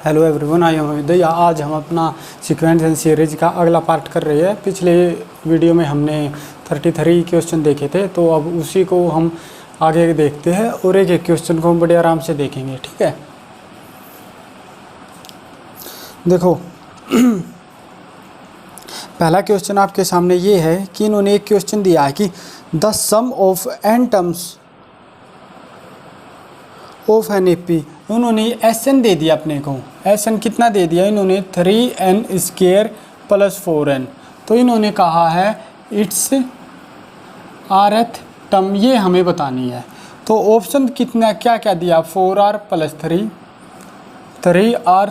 Hello everyone, I am Vidya. आज हम अपना सीक्वेंस एंड सीरीज का अगला पार्ट कर रहे हैं। पिछले वीडियो में हमने 33 क्वेश्चन देखे थे, तो अब उसी को हम आगे देखते हैं और एक एक क्वेश्चन को हम बड़े आराम से देखेंगे। ठीक है, देखो पहला क्वेश्चन आपके सामने ये है कि इन्होंने एक क्वेश्चन दिया है कि the sum of n terms of n AP. उन्होंने एस एन दे दिया अपने को। एस एन कितना दे दिया इन्होंने? 3n² + 4n। तो इन्होंने कहा है इट्स rth टर्म, ये हमें बतानी है। तो ऑप्शन कितना क्या क्या दिया? 4r + 3, 3r²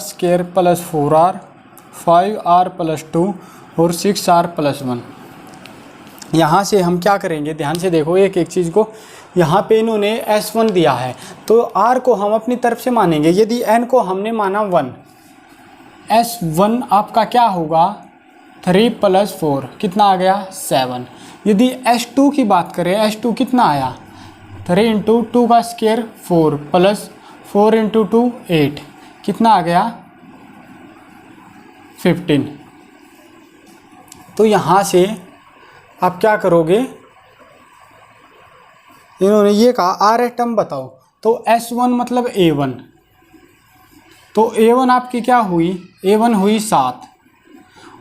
+ 4r, 5r + 2 और 6r + 1। यहाँ से हम क्या करेंगे, ध्यान से देखो एक एक चीज़ को। यहाँ पे इन्होंने S1 दिया है, तो R को हम अपनी तरफ से मानेंगे। यदि N को हमने माना 1, S1 आपका क्या होगा? 3 + 4 कितना आ गया? 7। यदि S2 की बात करें, S2 कितना आया? 3 × 2 का स्क्वायर 4 + 4 × 2 8 कितना आ गया? 15। तो यहाँ से आप क्या करोगे? इन्होंने ये कहा आर टर्म बताओ, तो S1 मतलब A1। तो A1 आपकी क्या हुई? A1 हुई 7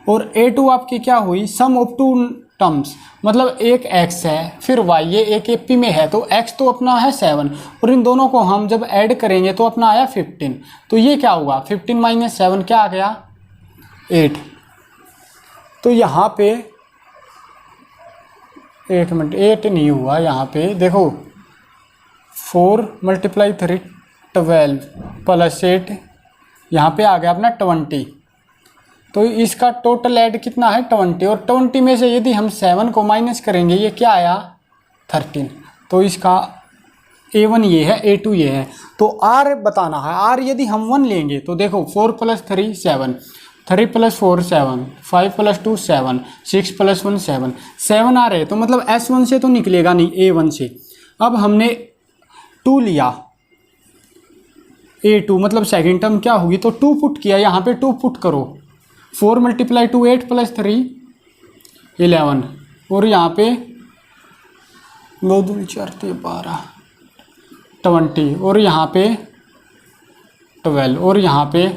और A2 आपकी क्या हुई? सम ऑफ 2 टर्म्स, मतलब एक x है फिर y, ये एक AP में है, तो x तो अपना है 7 और इन दोनों को हम जब ऐड करेंगे तो अपना आया 15। तो ये क्या हुआ? 15 - 7 क्या आ गया? 8। तो यहाँ पे एक मिनट, 8 नहीं हुआ। यहाँ पे देखो 4 × 3 12 + 8, यहाँ पे आ गया अपना 20। तो इसका टोटल ऐड कितना है? 20। और 20 में से यदि हम 7 को माइनस करेंगे, ये क्या आया? 13। तो इसका A1 ये है, A2 ये है। तो R बताना है। R यदि हम 1 लेंगे तो देखो 4 + 3 7, 3 + 4 7, 5 + 2 7, 6 + 1 7, 7 आ रहे। तो मतलब S1 से तो निकलेगा नहीं, A1 से। अब हमने 2 लिया, A2 मतलब सेकेंड टर्म क्या होगी? तो 2 पुट किया, यहाँ पे 2 पुट करो। 4 × 2 8 + 3 11 और यहाँ पे 9 2 4 12 20 और यहाँ पे 12 और यहाँ पे।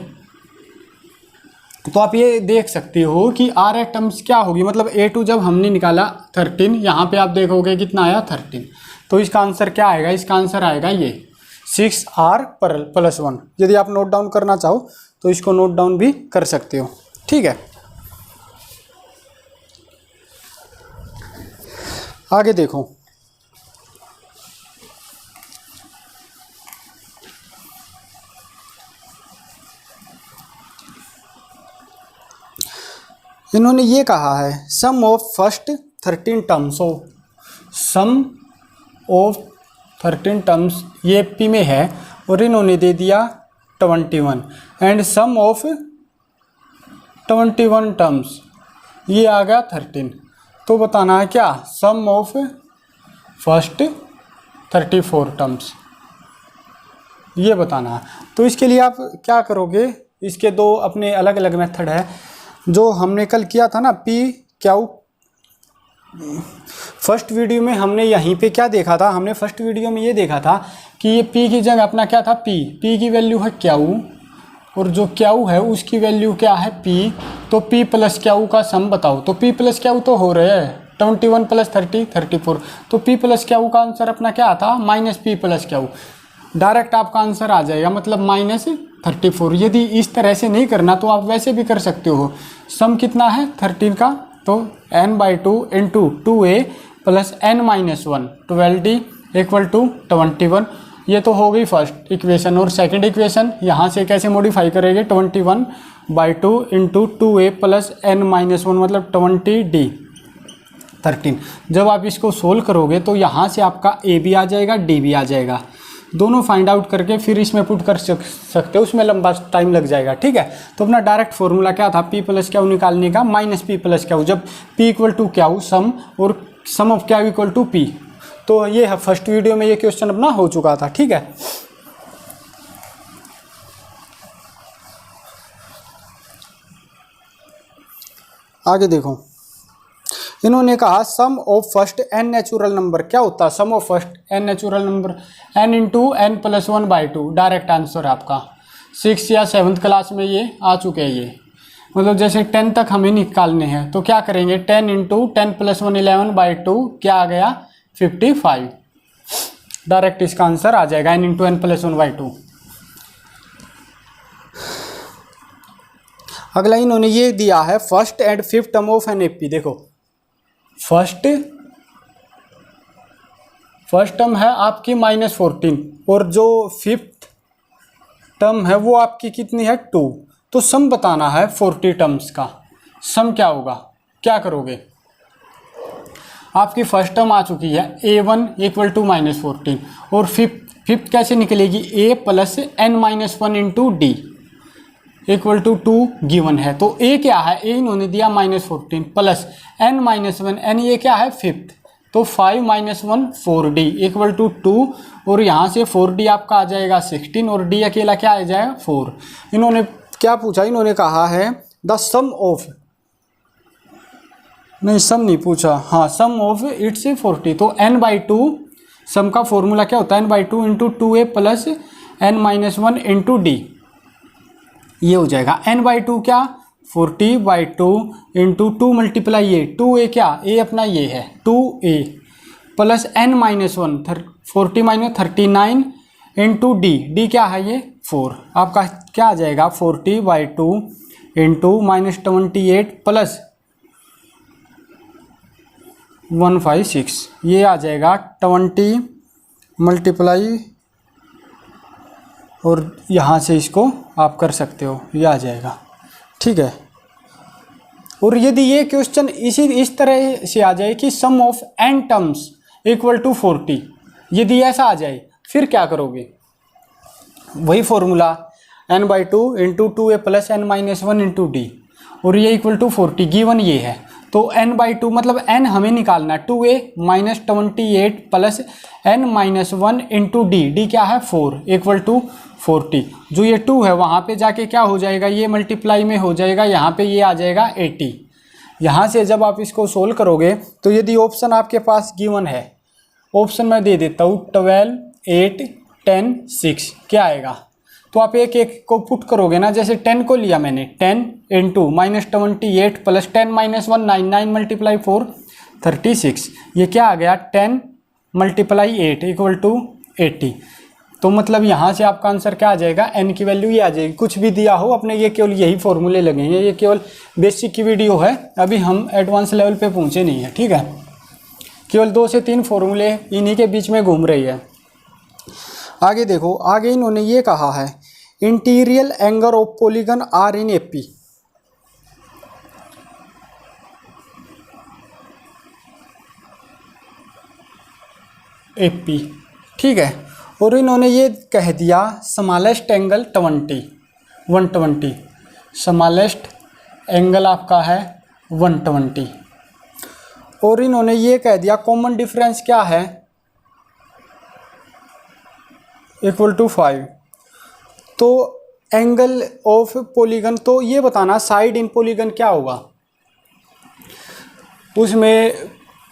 तो आप ये देख सकते हो कि आर टर्म्स क्या होगी, मतलब A2 जब हमने निकाला 13, यहाँ पे आप देखोगे कितना आया? 13। तो इसका आंसर क्या आएगा? इसका आंसर आएगा ये 6r + 1। यदि आप नोट डाउन करना चाहो तो इसको नोट डाउन भी कर सकते हो। ठीक है, आगे देखो। इन्होंने ये कहा है sum of first 13 terms. Sum of 13 terms ये P में है और इन्होंने दे दिया 21 एंड सम ऑफ 21 टर्म्स ये आ गया 13। तो बताना है क्या? सम ऑफ फर्स्ट 34 टर्म्स, ये बताना है। तो इसके लिए आप क्या करोगे? इसके दो अपने अलग अलग मेथड है। जो हमने कल किया था ना, PQ, फर्स्ट वीडियो में हमने यहीं पे क्या देखा था? हमने फर्स्ट वीडियो में ये देखा था कि ये P की जगह अपना क्या था? P की वैल्यू है Q और जो Q है उसकी वैल्यू क्या है? P। तो P + Q का सम बताओ। तो P + Q तो हो रहे हैं 21 + 30 34। तो P + Q का आंसर अपना क्या आता? -P + Q। डायरेक्ट आपका आंसर आ जाएगा, मतलब -34। यदि इस तरह से नहीं करना तो आप वैसे भी कर सकते हो। सम कितना है 13 का? तो n/2 × 2a + n-1 12d = 21। ये तो हो गई फर्स्ट इक्वेशन। और सेकंड इक्वेशन यहाँ से कैसे मॉडिफाई करेंगे? 21/2 × 2a + n-1 मतलब 20d 13। जब आप इसको सोल्व करोगे तो यहाँ से आपका a भी आ जाएगा, d भी आ जाएगा। दोनों फाइंड आउट करके फिर इसमें पुट कर सकते हो, उसमें लंबा टाइम लग जाएगा। ठीक है, तो अपना डायरेक्ट फॉर्मूला क्या था? P + Q निकालने का, -P + Q। जब P = Q सम और सम ऑफ Q = P। तो ये है फर्स्ट वीडियो में ये क्वेश्चन अपना हो चुका था। ठीक है, आगे देखो, इन्होंने कहा sum of first n natural number. क्या होता है sum of first n natural number? N into n plus 1/2। Direct answer है आपका। 6 या 7th क्लास में ये आ चुके हैं। ये मतलब जैसे 10 तक हमें निकालने हैं तो क्या करेंगे, 10 इंटू 10 प्लस 1 11/2 क्या आ गया 55। डायरेक्ट इसका आंसर आ जाएगा एन इंटू एन प्लस 1/2। अगला इन्होंने ये दिया है first and fifth term of n AP. देखो फर्स्ट टर्म है आपकी -14 और जो फिफ्थ टर्म है वो आपकी कितनी है 2। तो सम बताना है 40 टर्म्स का। सम क्या होगा, क्या करोगे? आपकी फर्स्ट टर्म आ चुकी है a1 = -14 और फिफ्थ कैसे निकलेगी, a plus n-1 into D = 2 given है। तो a क्या है, a इन्होंने दिया -14 प्लस n-1, n ये क्या है फिफ्थ, तो 5 - 1 4d = 2 और यहाँ से 4d आपका आ जाएगा 16 और d अकेला क्या आ जाएगा 4। इन्होंने क्या पूछा, इन्होंने कहा है द सम ऑफ, नहीं सम नहीं पूछा, हाँ सम ऑफ इट्स 40। तो n/2 सम का फॉर्मूला क्या होता है, n/2 into 2a plus n-1 into D. ये हो जाएगा n/2 क्या 40/2 इंटू 2 मल्टीप्लाई a, 2a क्या a अपना ये है 2a plus n-1 40 - 39 into D क्या है ये 4। आपका क्या आ जाएगा 40/2 इंटू -28 प्लस 156। ये आ जाएगा 20 मल्टीप्लाई और यहाँ से इसको आप कर सकते हो, ये आ जाएगा। ठीक है। और यदि ये क्वेश्चन इस तरह से आ जाए कि सम ऑफ n टर्म्स = 40, यदि ऐसा आ जाए फिर क्या करोगे, वही formula n/2 into 2a plus n-1 into D और ये = 40 गिवन ये है। तो n/2 मतलब n हमें निकालना है 2a - 28 plus n-1 into D क्या है 4 = 40। जो ये 2 है वहाँ पे जाके क्या हो जाएगा, ये मल्टीप्लाई में हो जाएगा, यहाँ पे ये आ जाएगा 80। यहाँ से जब आप इसको सोल्व करोगे तो यदि ऑप्शन आपके पास गिवन है, ऑप्शन मैं दे देता हूँ 12 8 10 6 क्या आएगा, तो आप एक एक को पुट करोगे ना। जैसे 10 को लिया मैंने, 10 इंटू -28 प्लस 10 - 1 9 9 मल्टीप्लाई 4 36। ये क्या आ गया 10 मल्टीप्लाई 8 = 80। तो मतलब यहाँ से आपका आंसर क्या आ जाएगा, n की वैल्यू ये आ जाएगी। कुछ भी दिया हो अपने, ये केवल यही फॉर्मूले लगेंगे। ये केवल बेसिक की वीडियो है, अभी हम एडवांस लेवल पे पहुँचे नहीं है। ठीक है, केवल 2 से 3 फॉर्मूले इन्हीं के बीच में घूम रही है। आगे देखो, आगे इन्होंने ये कहा है interior angle of polygon are in AP. AP ठीक है, और इन्होंने ये कह दिया स्मॉलेस्ट एंगल 120, स्मॉलेस्ट एंगल आपका है 120। और इन्होंने ये कह दिया कॉमन डिफरेंस क्या है = 5। तो एंगल ऑफ पॉलीगन, तो ये बताना साइड इन पॉलीगन क्या होगा, उसमें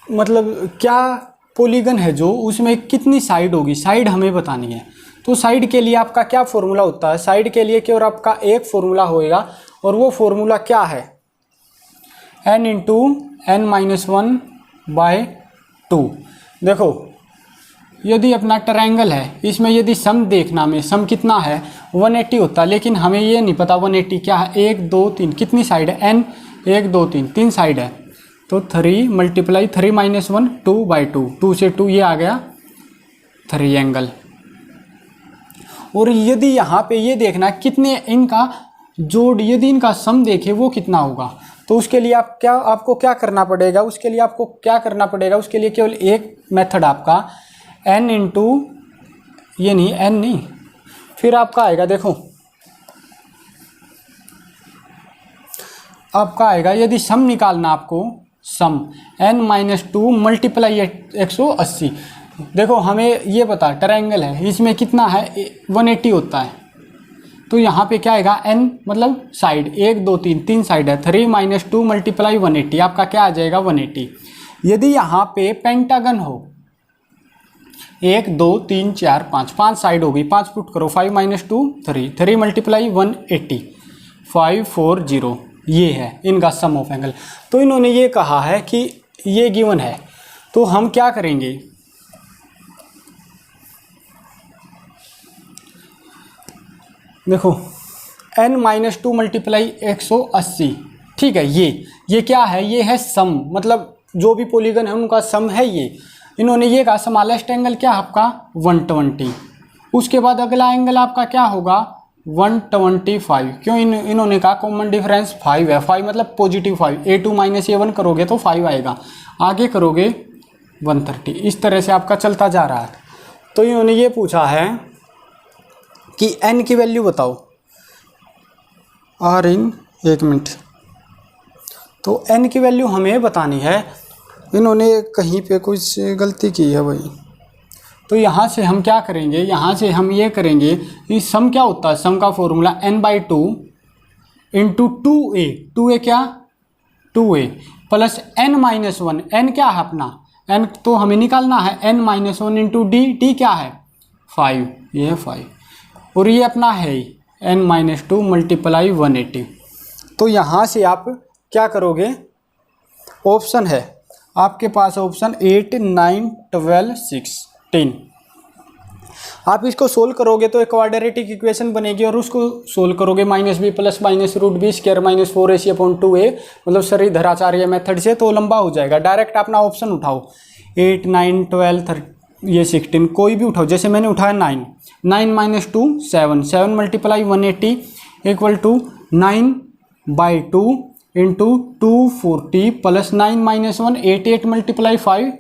मतलब क्या पॉलीगन है जो उसमें कितनी साइड होगी, साइड हमें बतानी है। तो साइड के लिए आपका क्या फॉर्मूला होता है, साइड के लिए केवल आपका एक फॉर्मूला होएगा और वो फॉर्मूला क्या है, n इंटू n-1/2। देखो यदि अपना ट्रायंगल है, इसमें यदि सम देखना में, सम कितना है 180 होता है, लेकिन हमें ये नहीं पता 180 क्या है, 1 2 3 कितनी साइड है n 1 2 3 3 साइड है। तो 3 मल्टीप्लाई 3 - 1 2/2, 2 से 2 ये आ गया 3 एंगल। और यदि यहाँ पे ये देखना कितने इनका जोड़, यदि इनका सम देखे वो कितना होगा, तो उसके लिए आपको क्या करना पड़ेगा, उसके लिए आपको क्या करना पड़ेगा, उसके लिए केवल एक मेथड आपका n इंटू ये नहीं n नहीं, फिर आपका आएगा, देखो आपका आएगा यदि सम निकालना आपको, सम n-2 मल्टीप्लाई 180। देखो हमें ये पता ट्रायंगल है, इसमें कितना है 180 होता है, तो यहाँ पे क्या आएगा n मतलब साइड 1 2 3 3 साइड है 3 माइनस 2 मल्टीप्लाई 180 आपका क्या आ जाएगा 180। यदि यहाँ पे पेंटागन हो 1 2 3 4 5 साइड होगी 5 पुट करो 5 माइनस 2 3 मल्टीप्लाई 180 540 ये है इनका सम ऑफ एंगल। तो इन्होंने ये कहा है कि ये गिवन है तो हम क्या करेंगे देखो n माइनस 2 मल्टीप्लाई 180 ठीक है ये क्या है ये है सम मतलब जो भी पॉलीगन है उनका सम है ये। इन्होंने ये कहा स्मॉलेस्ट एंगल क्या आपका 120 उसके बाद अगला एंगल आपका क्या होगा 125 क्यों इन्होंने कहा कॉमन डिफरेंस 5 है 5 मतलब पॉजिटिव 5 a2 माइनस a1 करोगे तो 5 आएगा आगे करोगे 130 इस तरह से आपका चलता जा रहा है। तो इन्होंने ये पूछा है कि n की वैल्यू बताओ r इन 1 मिनट। तो n की वैल्यू हमें बतानी है इन्होंने कहीं पे कुछ गलती की है भाई। तो यहाँ से हम क्या करेंगे यहाँ से हम ये करेंगे कि सम क्या होता है सम का फॉर्मूला n/2 इंटू 2a क्या 2a प्लस n-1 n क्या है अपना n तो हमें निकालना है n-1 इंटू d क्या है 5 ये है 5 और ये अपना है n-2 मल्टीप्लाई 180। तो यहाँ से आप क्या करोगे ऑप्शन है आपके पास ऑप्शन 8 9 12 16 आप इसको सोल्व करोगे तो एक क्वाड्रेटिक इक्वेशन बनेगी और उसको सोल्व करोगे -b plus -√b square minus 4ac/2a मतलब श्रीधराचार्य मेथड से तो लंबा हो जाएगा। डायरेक्ट अपना ऑप्शन उठाओ 8 9 12 13 ये 16 कोई भी उठाओ जैसे मैंने उठाया 9 minus 2 7 multiply 180 equal to 9/2 into 240 plus 9 minus 1 8 multiply 5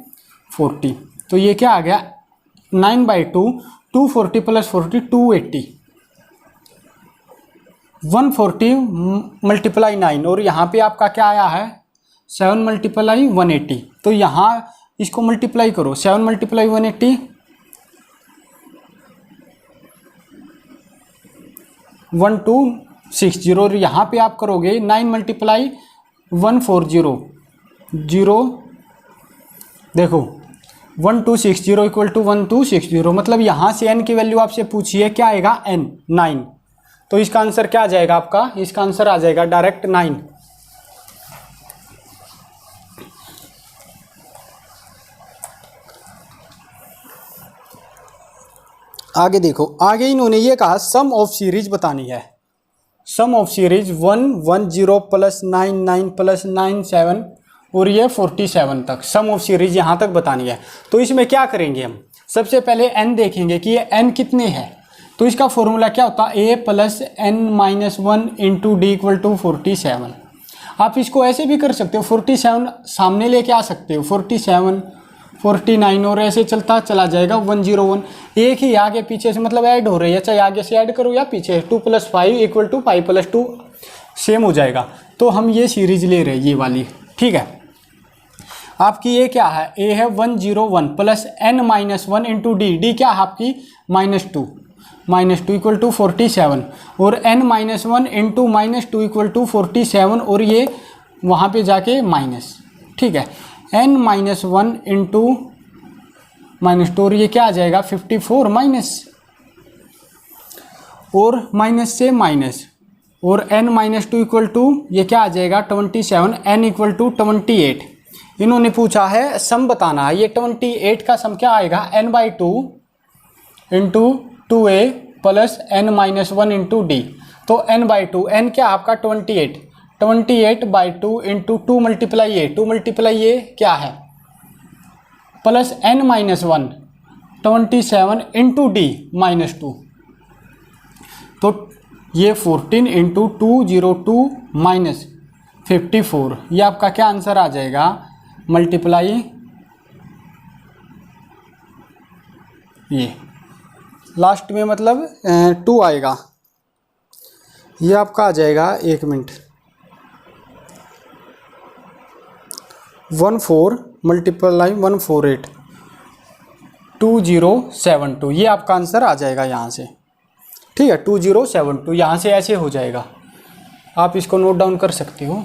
40। तो ये क्या आ गया 9/2 240 प्लस 40 280 140 मल्टीप्लाई 9 और यहाँ पे आपका क्या आया है 7 मल्टीप्लाई 180। तो यहाँ इसको मल्टीप्लाई करो 7 मल्टीप्लाई 180 1260 और यहाँ पे आप करोगे 9 मल्टीप्लाई 140 0 देखो 1260 इक्वल टू 1260 मतलब यहाँ से n की वैल्यू आपसे पूछिए क्या आएगा n 9। तो इसका आंसर क्या आ जाएगा आपका इसका आंसर आ जाएगा डायरेक्ट 9। आगे देखो आगे इन्होंने ये कहा सम ऑफ सीरीज बतानी है sum of series 1 1 0 plus 9 9 plus 9 7 और ये 47 तक सम ऑफ सीरीज यहाँ तक बतानी है। तो इसमें क्या करेंगे हम सबसे पहले n देखेंगे कि ये n कितने हैं। तो इसका फॉर्मूला क्या होता है a plus n-1 into d equal to 47। आप इसको ऐसे भी कर सकते हो 47 सामने लेके आ सकते हो 47 49 और ऐसे चलता चला जाएगा 101 एक ही आगे पीछे से मतलब ऐड हो रही है चाहे आगे से ऐड करो या पीछे 2 + 5 इक्वल टू 5 + 2 सेम हो जाएगा। तो हम ये सीरीज ले रहे हैं ये वाली ठीक है। आपकी ये क्या है a है 101 प्लस n-1 इंटू डी क्या है आपकी -2 इक्वल टू 47 और n-1 इंटू -2 इक्वल टू 47 और ये वहाँ पे जाके माइनस ठीक है n-1 इंटू -2 और ये क्या आ जाएगा 54 माइनस और माइनस से माइनस और n-2 इक्वल टू ये क्या आ जाएगा 27 n इक्वल टू 28। इन्होंने पूछा है सम बताना है ये 28 का सम क्या आएगा n/2 into 2a plus n-1 into D. तो n/2 n क्या आपका 28/2 इंटू 2 मल्टीप्लाई a क्या है प्लस n-1 27 इंटू डी -2। तो ये 14 इंटू 202 माइनस 54 ये आपका क्या आंसर आ जाएगा मल्टीप्लाई ये लास्ट में मतलब 2 आएगा ये आपका आ जाएगा 1 मिनट 14 मल्टीप्लाई 148 2072 ये आपका आंसर आ जाएगा यहाँ से ठीक है 2072 यहाँ से ऐसे हो जाएगा, आप इसको नोट डाउन कर सकते हो।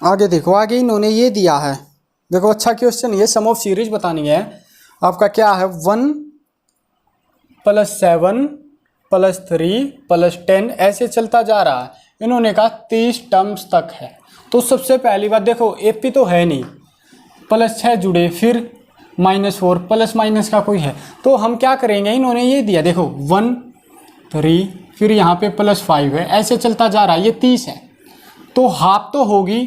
आगे देखो, आगे इन्होंने ये दिया है, देखो अच्छा क्वेश्चन, ये सम ऑफ सीरीज बतानी है आपका। क्या है 1 + 7 + 3 + 10 ऐसे चलता जा रहा है। इन्होंने कहा 30 टर्म्स तक है। तो सबसे पहली बात देखो एपी तो है नहीं, +6 जुड़े, फिर -4 प्लस माइनस का कोई है, तो हम क्या करेंगे, इन्होंने ये दिया देखो 1 3 फिर यहाँ पे +5 है, ऐसे चलता जा रहा है, ये 30 है। तो हाफ तो होगी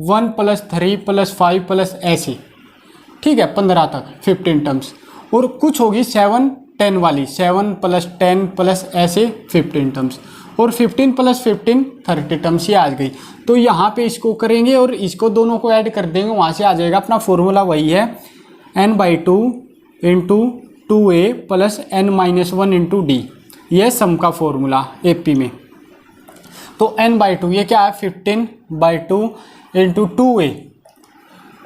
1 + 3 + 5 प्लस ऐसे, ठीक है 15 तक 15 टर्म्स, और कुछ होगी 7 10 वाली 7 + 10 प्लस ऐसे 15 टर्म्स, और 15 + 15 30 टर्म्स, ये आ गई। तो यहाँ पे इसको करेंगे और इसको दोनों को ऐड कर देंगे, वहाँ से आ जाएगा अपना फॉर्मूला वही है n/2 × 2a + n-1 × d, ये सम का फॉर्मूला एपी में। तो n/2 ये क्या है 15/2 × 2a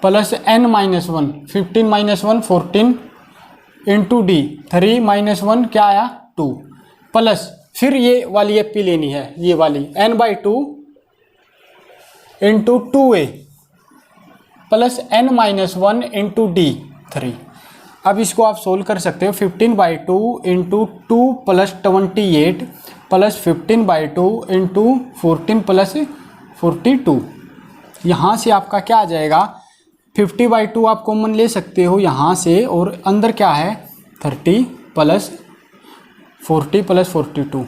+ n-1 15 - 1 14 × d 3 - 1 क्या आया 2 प्लस फिर ये वाली एपी लेनी है, ये वाली n/2 × 2a + n-1 × d 3। अब इसको आप सोल्व कर सकते हो 15/2 × 2 + 28 + 15/2 × 14 + 42। यहाँ से आपका क्या आ जाएगा 50/2 आप कॉमन ले सकते हो यहाँ से, और अंदर क्या है 30 + 40 + 42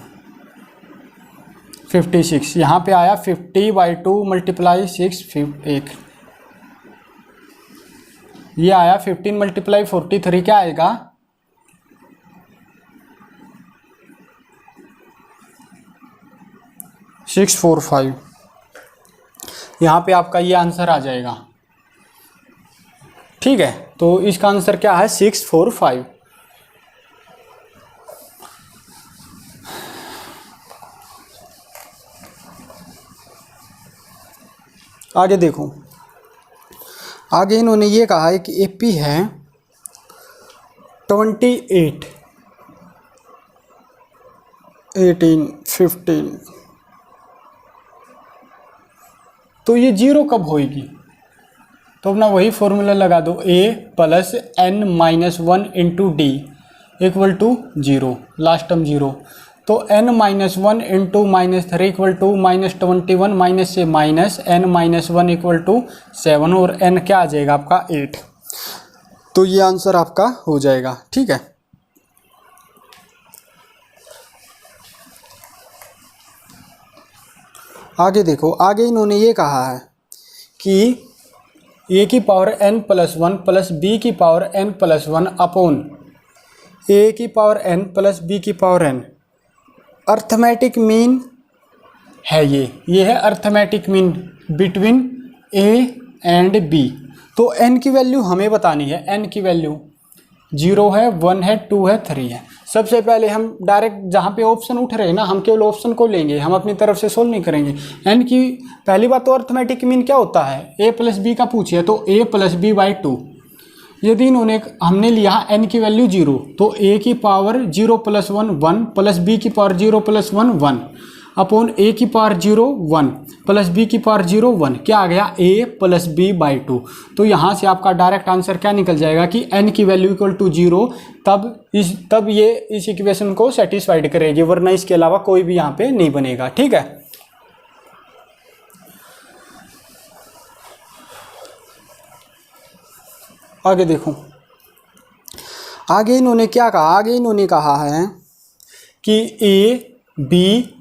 56। यहाँ पे आया 50/2 × 6 1, ये आया 15 × 43 क्या आएगा 645। यहाँ पे आपका ये आंसर आ जाएगा, ठीक है। तो इसका आंसर क्या है 645। आगे देखो, आगे इन्होंने ये कहा है कि एपी है 28 18 15, तो ये 0 कब होएगी, तो अपना वही फॉर्मूला लगा दो a + n-1 × d = 0, last term 0। तो n-1 × -3 = -21 से माइनस n-1 = 7, और n क्या आ जाएगा आपका 8। तो ये आंसर आपका हो जाएगा, ठीक है। आगे देखो, आगे इन्होंने ये कहा है कि a की पावर n + 1 + b की पावर n + 1 अपॉन a की पावर n + b की पावर n अर्थमेटिक मीन है, ये है arithmetic mean between a and b। तो n की वैल्यू हमें बतानी है, n की वैल्यू 0 है 1 है 2 है 3 है। सबसे पहले हम डायरेक्ट जहाँ पे ऑप्शन उठ रहे हैं ना, हम केवल ऑप्शन को लेंगे, हम अपनी तरफ से सोल्व नहीं करेंगे। n की पहली बात तो अर्थमेटिक मीन क्या होता है, a + b का पूछिए तो a + b/2। यदि इन्होंने हमने लिया n की वैल्यू 0, तो a की पावर 0 + 1 1 प्लस b की पावर 0 + 1 1 अपॉन a की पावर 0 1 प्लस b की पावर 0 1, क्या आ गया a + b/2। तो यहाँ से आपका डायरेक्ट आंसर क्या निकल जाएगा कि n की वैल्यू = 0, तब ये इस इक्वेशन को सेटिस्फाइड करेगी, वरना इसके अलावा कोई भी यहाँ पे नहीं बनेगा, ठीक है। आगे देखो, आगे इन्होंने क्या कहा, आगे इन्होंने कहा है कि a b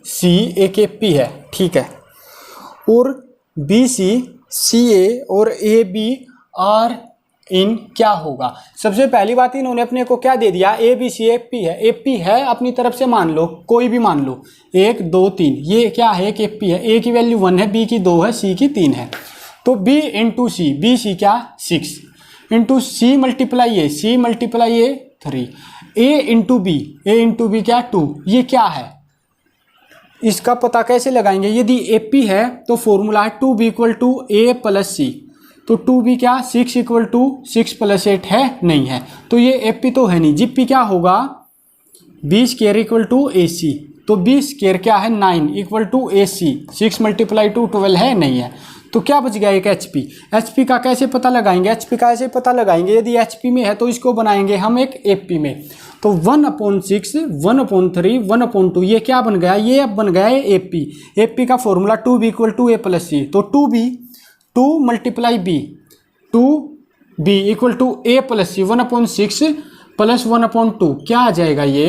c एक एपी है, ठीक है, और b c c a और a b r इन क्या होगा। सबसे पहली बात इन्होंने अपने को क्या दे दिया, a b c एपी है, एपी है अपनी तरफ से मान लो, कोई भी मान लो 1 2 3, ये क्या है एक एपी है, a की वैल्यू 1 है, b की 2 है, c की 3 है। तो b × c, b c क्या 6 into c × a, c × a 3, a × b क्या 2, ये क्या है इसका पता कैसे लगाएंगे? यदि AP है तो फॉर्मूला है 2B equal to A plus C। तो 2B क्या 6 इक्वल टू 6 प्लस 8 है? नहीं है। तो ये AP तो है नहीं। GP क्या होगा? B square equal to AC। तो B स्क्वायर क्या है? 9 equal to AC। 6 multiply two 12 है? नहीं है। तो क्या बच गया? एक HP। HP का कैसे पता लगाएंगे? HP का ऐसे पता लगाएंगे, यदि HP में है तो इसको बनाएंगे हम एक AP में। तो 1/6, 1/3, 1/2 ये क्या बन गया? ये अब बन गया है AP। AP का formula 2B equal to A plus C। तो 2B 2 multiply B 2B equal to A plus C 1/6 plus 1/2 क्या आ जाएगा? ये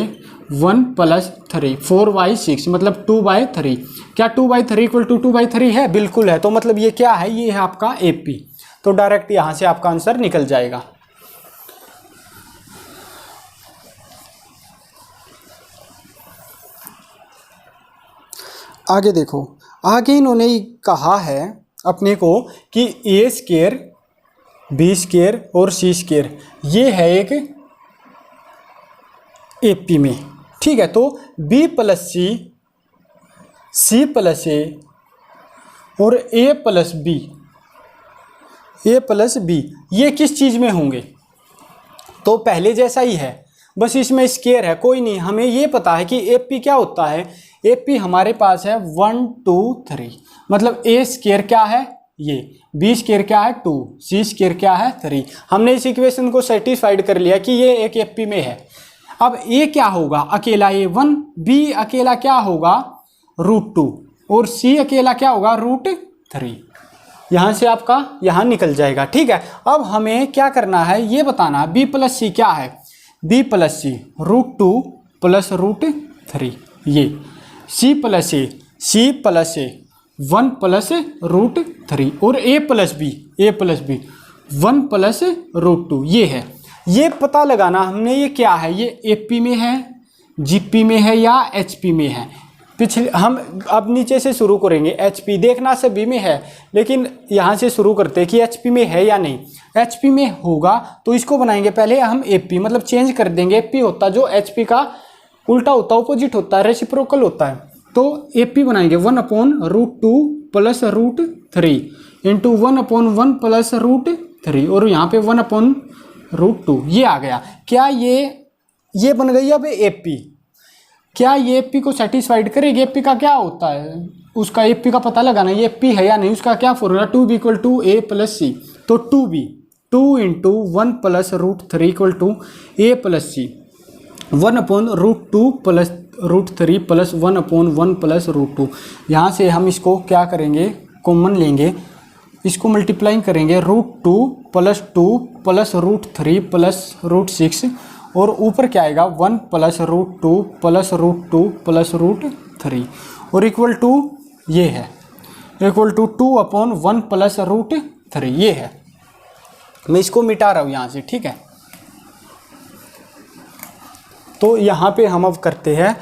1 प्लस 3 4/6 मतलब 2/3। क्या 2/3 इक्वल टू 2/3 है? बिल्कुल है। तो मतलब ये क्या है? ये है आपका AP। तो डायरेक्ट यहाँ से आपका आंसर निकल जाएगा। आगे देखो, आगे इन्होंने कहा है अपने को कि A स्क्वायर B स्क्वायर और C स्क्वायर ये है एक AP में, ठीक है। तो B plus C, C plus A और A plus B, A plus B ये किस चीज़ में होंगे? तो पहले जैसा ही है, बस इसमें स्क्वायर है। कोई नहीं, हमें ये पता है कि AP क्या होता है। AP हमारे पास है 1 2 3 मतलब A स्क्वायर क्या है? ये B स्क्वायर क्या है? 2, C स्क्वायर क्या है? 3। हमने इस इक्वेशन को सेटिस्फाइड कर लिया कि ये एक AP में है। अब A क्या होगा? अकेला A1, B अकेला क्या होगा? √2 और C अकेला क्या होगा? √3। यहाँ से आपका यहाँ निकल जाएगा, ठीक है। अब हमें क्या करना है ये बताना है B प्लस C क्या है? B प्लस C √2 प्लस √3 ये C प्लस A 1 प्लस √3 और A प्लस B 1 प्लस √2 ये है। ये पता लगाना हमने ये क्या है, ये AP में है, GP में है या HP में है। पिछले हम अब नीचे से शुरू करेंगे। HP देखना सभी में है, लेकिन यहाँ से शुरू करते हैं कि HP में है या नहीं। HP में होगा तो इसको बनाएंगे पहले हम AP मतलब चेंज कर देंगे। AP होता जो HP का उल्टा होता, ऑपोजिट होता है, रेसिप्रोकल होता है। तो AP बनाएंगे 1/√2 प्लस √3 इंटू 1/1 प्लस √3 और यहाँ पे 1/√2 ये आ गया। क्या ये बन गई अब AP। क्या ये AP को सेटिस्फाइड करेगी? AP का क्या होता है, उसका AP का पता लगाना, ये AP है या नहीं। उसका क्या formula 2B equal to A plus C। तो 2B 2 into 1 plus √3 equal to A plus C 1/√2 plus √3 plus 1/1 plus √2। यहाँ से हम इसको क्या करेंगे? कॉमन लेंगे, इसको मल्टीप्लाइंग करेंगे √2 प्लस 2 प्लस √3 प्लस √6 और ऊपर क्या आएगा 1 प्लस √2 प्लस √2 प्लस √3 और इक्वल टू ये है इक्वल टू 2/1 प्लस √3 ये है। मैं इसको मिटा रहा हूँ यहाँ से, ठीक है। तो यहाँ पे हम अब करते हैं,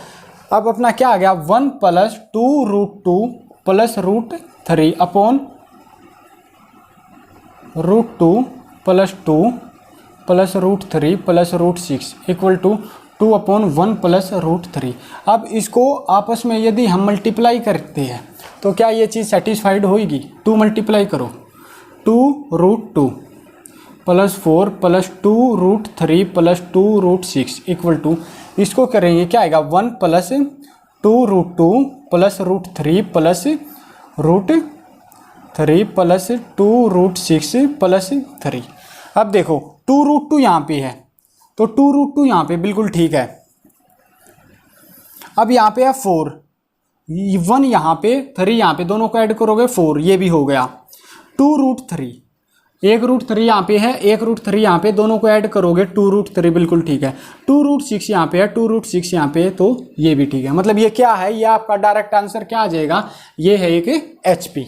अब अपना क्या आ गया 1 plus 2√2 plus √3 upon √2 plus 2 plus √3 plus √6 equal to 2/1 plus √3। अब इसको आपस में यदि हम मल्टीप्लाई करते हैं तो क्या ये चीज़ सेटिस्फाइड होगी? 2 मल्टीप्लाई करो 2√2 plus 4 plus 2√3 plus 2√6 equal to इसको करेंगे क्या आएगा 1 plus 2√2 plus √3 plus √3 plus 2√6 plus 3। अब देखो 2√2 यहाँ पे है तो 2√2 यहाँ पे बिल्कुल ठीक है। अब यहाँ पे है 4, 1 यहाँ पे 3 यहाँ पे, दोनों को ऐड करोगे 4 ये भी हो गया। 2√3 एक √3 यहाँ पे है, एक √3 यहाँ पे, दोनों को ऐड करोगे 2√3 बिल्कुल ठीक है। 2√6 यहाँ पे है, 2√6 यहाँ पे, तो ये भी ठीक है। मतलब ये क्या है, ये आपका डायरेक्ट आंसर क्या आ जाएगा, ये है एक HP।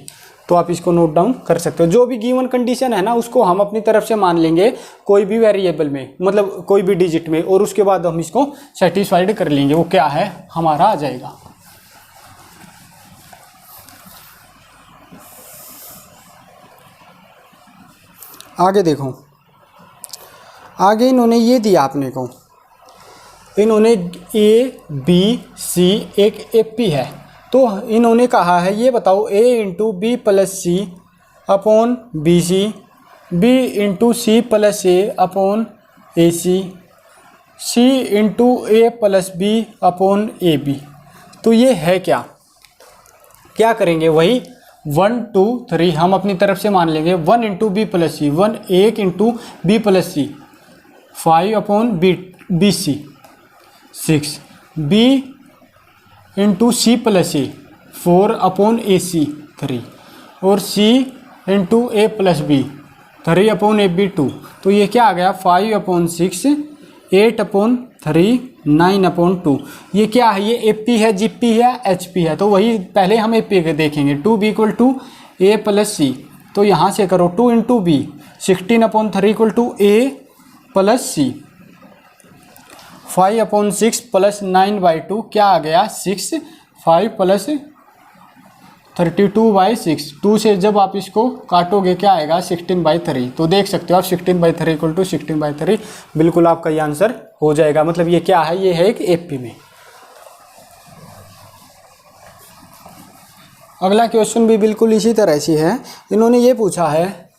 तो आप इसको नोट डाउन कर सकते हो। जो भी गिवन कंडीशन है ना उसको हम अपनी तरफ से मान लेंगे कोई भी वेरिएबल में, मतलब कोई भी डिजिट में, और उसके बाद हम इसको सेटिस्फाइड कर लेंगे, वो क्या है हमारा आ जाएगा। आगे देखो, आगे इन्होंने ये दिया आपने को, इन्होंने A B C एक AP है, तो इन्होंने कहा है ये बताओ a into B plus C upon B C, B into C plus A upon A C into A plus B upon A B. तो ये है क्या, क्या करेंगे वही 1 2 3 हम अपनी तरफ से मान लेंगे 1 into B plus c, 1 into B plus c 5 upon B c 6, b into C plus a 4 upon A c 3 और सी इंटू ए प्लस बी 3 अपॉन ए बी 2। तो ये क्या आ गया 5 अपॉन 6 8 अपॉन 3 9 अपॉन 2। ये क्या है, ये ए पी है, जी पी है, एच पी है। तो वही पहले हम ए पी देखेंगे 2 b equal to A plus c. तो यहाँ से करो 2 into b 16 upon 3 equal to A plus c 5 upon 6 plus 9/2 क्या आ गया 6 5 प्लस 32/6। 2 से जब आप इसको काटोगे क्या आएगा 16/3। तो देख सकते हो आप 16/3 इक्वल टू 16/3 बिल्कुल आपका ये आंसर हो जाएगा। मतलब ये क्या है, ये है एक एपी में। अगला क्वेश्चन भी बिल्कुल इसी तरह से है। इन्होंने ये पूछा है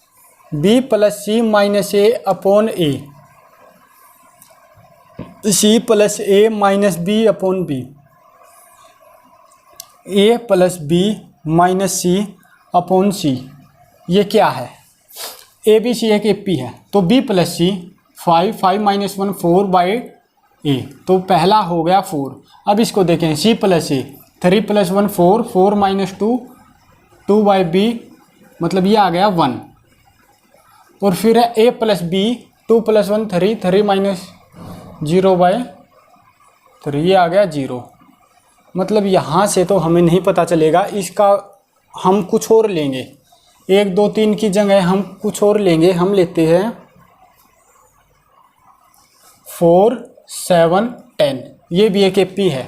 b plus C minus A upon A, C plus A minus B upon B, A plus B minus C upon C. ये क्या है, ए बी सी एक एपी है। तो b plus c 5 5 minus 1 4/a। तो पहला हो गया 4। अब इसको देखें c प्लस ए 3 प्लस 1 4 4 माइनस 2 2/b मतलब ये आ गया 1। और फिर है a plus B 2 plus 1 3 3 minus 0/3 ये आ गया 0। मतलब यहाँ से तो हमें नहीं पता चलेगा, इसका हम कुछ और लेंगे। 1 2 3 की जगह हम कुछ और लेंगे। हम लेते हैं 4 7 10, ये भी एक एपी है।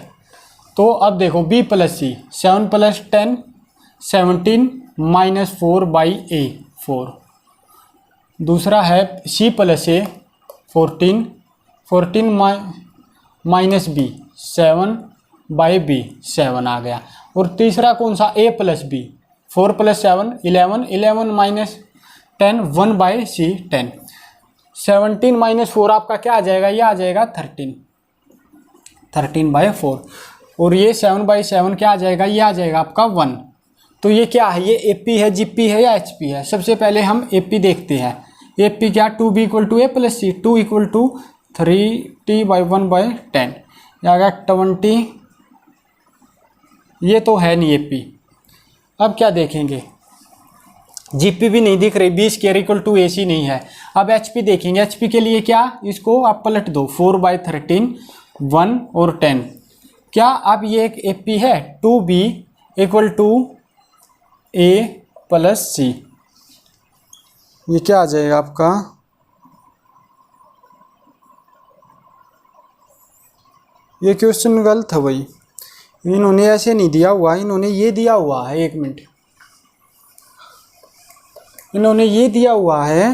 तो अब देखो b plus C 7 plus 10 17 minus 4/a 4। दूसरा है c plus A 14 14 minus B 7/b 7 आ गया। और तीसरा कौन सा a plus B 4 plus 7 11 11 minus 10 1/c 10। 17 minus 4 आपका क्या आ जाएगा, ये आ जाएगा 13/4। और ये 7/7 क्या आ जाएगा, ये आ जाएगा आपका 1। तो ये क्या है, ये एपी है, जीपी है या एचपी है। सबसे पहले हम एपी देखते हैं। एपी क्या 2b equal to A plus C 2 equal to 3t/1/10 आ गया 20। ये तो है नहीं एपी। अब क्या देखेंगे, जीपी भी नहीं दिख रही, बी स्क्वायर इक्वल टू ए सी नहीं है। अब एचपी देखेंगे। एचपी के लिए क्या, इसको आप पलट दो 4/13 1 और 10। क्या अब ये एक एपी है 2b equal to A plus c. ये क्या आ जाएगा आपका, ये क्वेश्चन गलत है भाई। इन्होंने ऐसे नहीं दिया हुआ, इन्होंने ये दिया हुआ है, 1 मिनट, इन्होंने ये दिया हुआ है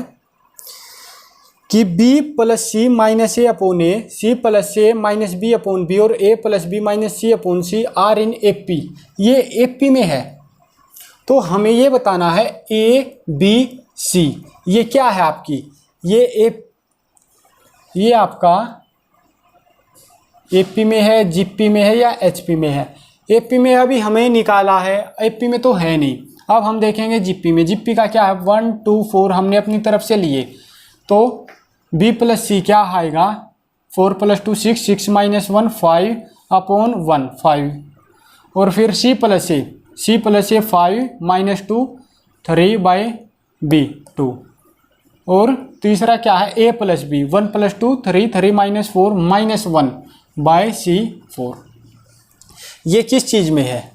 कि b plus C minus A upon A, C plus A minus B upon B और a plus B minus C upon C are in AP. ये एपी में है। तो हमें ये बताना है ए बी सी ये क्या है आपकी, ये आपका एपी में है, जीपी में है या एचपी में है। एपी में अभी हमें निकाला है, एपी में तो है नहीं। अब हम देखेंगे जीपी में। जीपी का क्या है 1 2 4 हमने अपनी तरफ से लिए। तो b प्लस सी क्या आएगा 4 प्लस 2 6 6 माइनस 1 5 अपॉन 1 5। और फिर c प्लस ए 5 माइनस 2 3/b 2। और तीसरा क्या है a plus B 1 plus 2 3 3 minus 4 minus 1/c 4। ये किस चीज़ में है,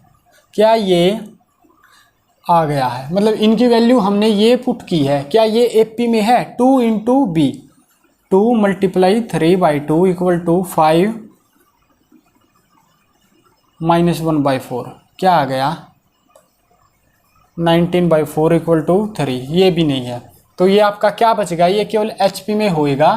क्या ये आ गया है, मतलब इनकी वैल्यू हमने ये पुट की है। क्या ये एपी में है 2 into B 2 multiply 3/2 equal to 5 minus 1/4 क्या आ गया 19/4 इक्वल टू 3। ये भी नहीं है। तो ये आपका क्या बचेगा, ये केवल एचपी में होएगा।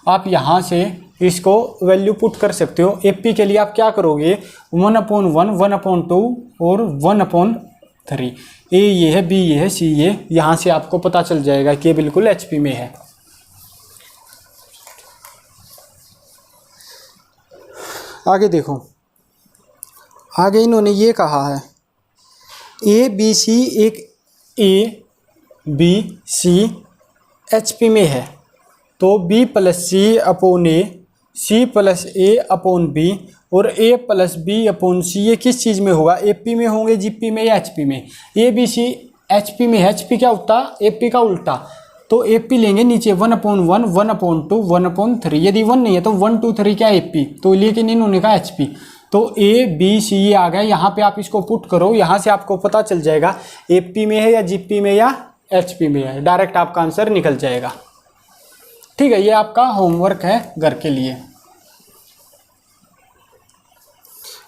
आप यहाँ से इसको वैल्यू पुट कर सकते हो। ए पी के लिए आप क्या करोगे, 1/1, 1/2 और 1/3। ए ये है, बी ये है, सी ये, यहाँ से आपको पता चल जाएगा कि ये बिल्कुल एच पी में है। आगे देखो, आगे इन्होंने ये कहा है ए बी सी, एक A B C H P में है, तो B plus C upon A, C plus A upon B और A plus B upon C ये किस चीज़ में होगा, ए पी में होंगे, जी पी में या एच पी में। A B C H P में है, एच पी क्या होता, ए पी का उल्टा, तो ए पी लेंगे नीचे 1/1, 1/2, 1/3। यदि 1 नहीं है तो 1 2 3 क्या ए पी, तो लेकिन इन्होंने कहा एच पी, तो ए बी सी ये आ गया। यहाँ पे आप इसको पुट करो, यहाँ से आपको पता चल जाएगा ए पी में है या जी पी में या एच पी में है, डायरेक्ट आपका आंसर निकल जाएगा। ठीक है, ये आपका होमवर्क है घर के लिए।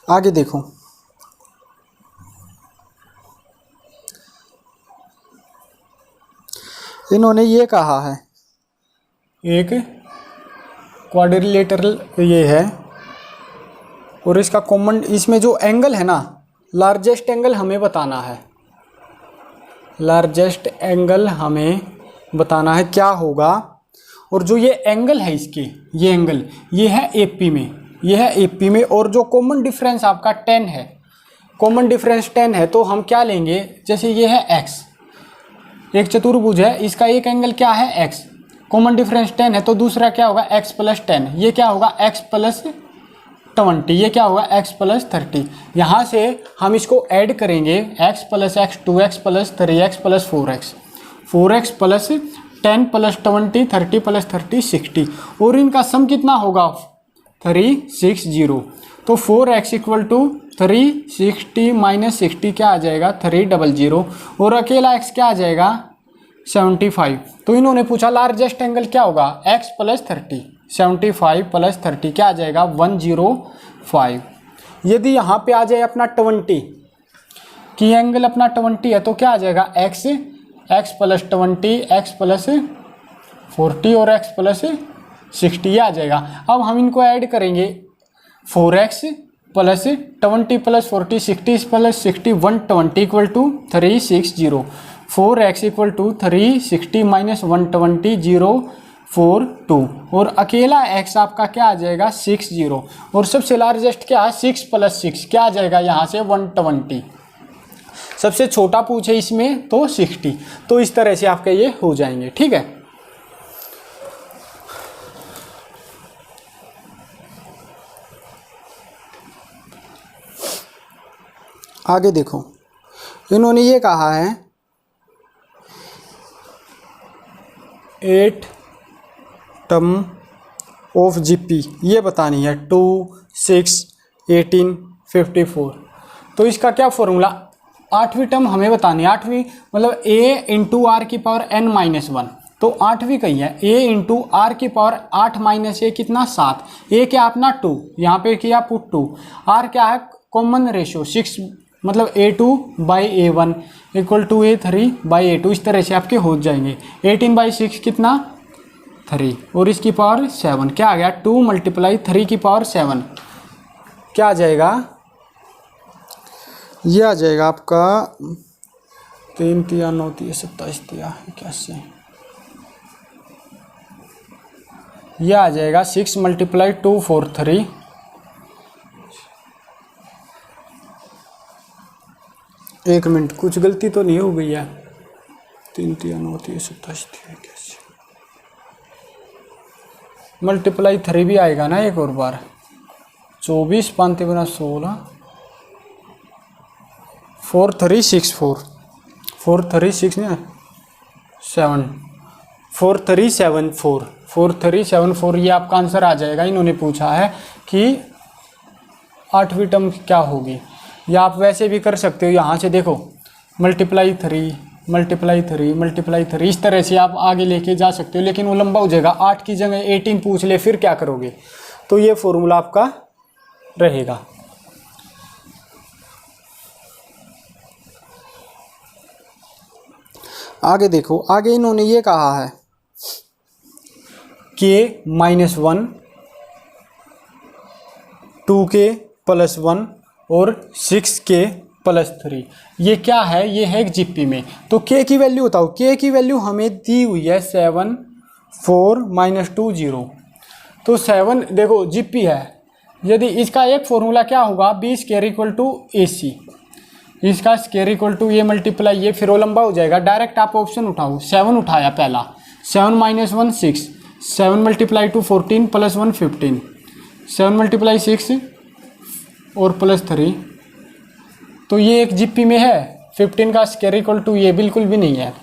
आगे देखो, इन्होंने ये कहा है एक क्वाड्रिलेटरल ये है और इसका कॉमन, इसमें जो एंगल है ना, लार्जेस्ट एंगल हमें बताना है, लार्जेस्ट एंगल हमें बताना है क्या होगा। और जो ये एंगल है इसके, ये एंगल ये है एपी में, ये है एपी में, और जो कॉमन डिफरेंस आपका 10 है, कॉमन डिफरेंस 10 है, तो हम क्या लेंगे, जैसे ये है एक्स, एक चतुर्भुज है, इसका एक एंगल क्या है एक्स, कॉमन डिफरेंस 10 है, तो दूसरा क्या होगा एक्स प्लस 10, ये क्या होगा एक्स प्लस 20, ये क्या होगा x प्लस 30। यहाँ से हम इसको ऐड करेंगे x plus x, 2x plus 3x plus 4x, 4x plus 10 plus 20, 30 plus 30 60, और इनका सम कितना होगा 360। तो 4x इक्वल टू 360 माइनस 60 क्या आ जाएगा 300, और अकेला x क्या आ जाएगा 75। तो इन्होंने पूछा लार्जेस्ट एंगल क्या होगा x प्लस 30, 75 प्लस 30 क्या आ जाएगा 105। यदि यहाँ पे आ जाए अपना 20 की एंगल अपना 20 है, तो क्या आ जाएगा x प्लस 20, x प्लस 40 और x प्लस 60 आ जाएगा। अब हम इनको ऐड करेंगे 4x plus 20 plus 40, 60 plus 60 120 equal to 360, 4x equal to 360 minus 120 042, और अकेला x आपका क्या आ जाएगा 60, और सबसे लार्जेस्ट क्या है 6 प्लस 6 क्या आ जाएगा यहाँ से 120, सबसे छोटा पूछे इसमें तो 60। तो इस तरह से आपके ये हो जाएंगे। ठीक है, आगे देखो, इन्होंने ये कहा है 8 टर्म ऑफ जीपी ये बतानी है 2 6 18 54। तो इसका क्या फॉर्मूला, 8वीं टर्म हमें बतानी है, 8वीं मतलब a इंटू आर की पावर n-1, तो 8वीं कही है a इंटू आर की पावर 8 माइनस ए कितना 7, a क्या अपना 2, यहाँ पे किया पुट 2, r क्या है कॉमन रेशियो 6 मतलब a2/a1 इक्वल टू a3/a2, इस तरह से आपके हो जाएंगे। 18/6 कितना 3, और इसकी पावर 7 क्या आ गया 2 × 3 की पावर 7 क्या आ जाएगा, ये आ जाएगा आपका 3 × 9 = 27 81, ये आ जाएगा 6 × 2 4 3, एक मिनट कुछ गलती तो नहीं हो गई है, 3 × 9 = 27 81, मल्टीप्लाई 3 भी आएगा ना एक और बार, 24 5 × 16 4 3 6 4 4 3 6 नहीं 7 4 3 7 4 4 3 7 4, ये आपका आंसर आ जाएगा। इन्होंने पूछा है कि 8वीं टर्म क्या होगी, या आप वैसे भी कर सकते हो, यहाँ से देखो मल्टीप्लाई 3 × 3 इस तरह से आप आगे लेके जा सकते हो, लेकिन वो लंबा हो जाएगा। 8 की जगह 18 पूछ ले फिर क्या करोगे, तो ये फॉर्मूला आपका रहेगा। आगे देखो, आगे इन्होंने ये कहा है k-1 2k + 1 और 6k + 3। ये क्या है? ये है एक जीपी में। तो k की वैल्यू बताओ। k की वैल्यू हमें दी हुई है 7 4 -2 0। तो 7 देखो जीपी है। यदि इसका एक फॉर्मूला क्या होगा, b स्क्वायर = AC। इसका स्क्वायर = ये मल्टीप्लाई ये, फिर वो लंबा हो जाएगा। डायरेक्ट आप ऑप्शन उठाओ। 7 उठाया पहला, 7 - 1 6, 7 × 2 14 + 1 15, 7 × 6 और +3। तो ये एक जीपी में है। 15 का स्क्वायर = ये बिल्कुल भी नहीं है।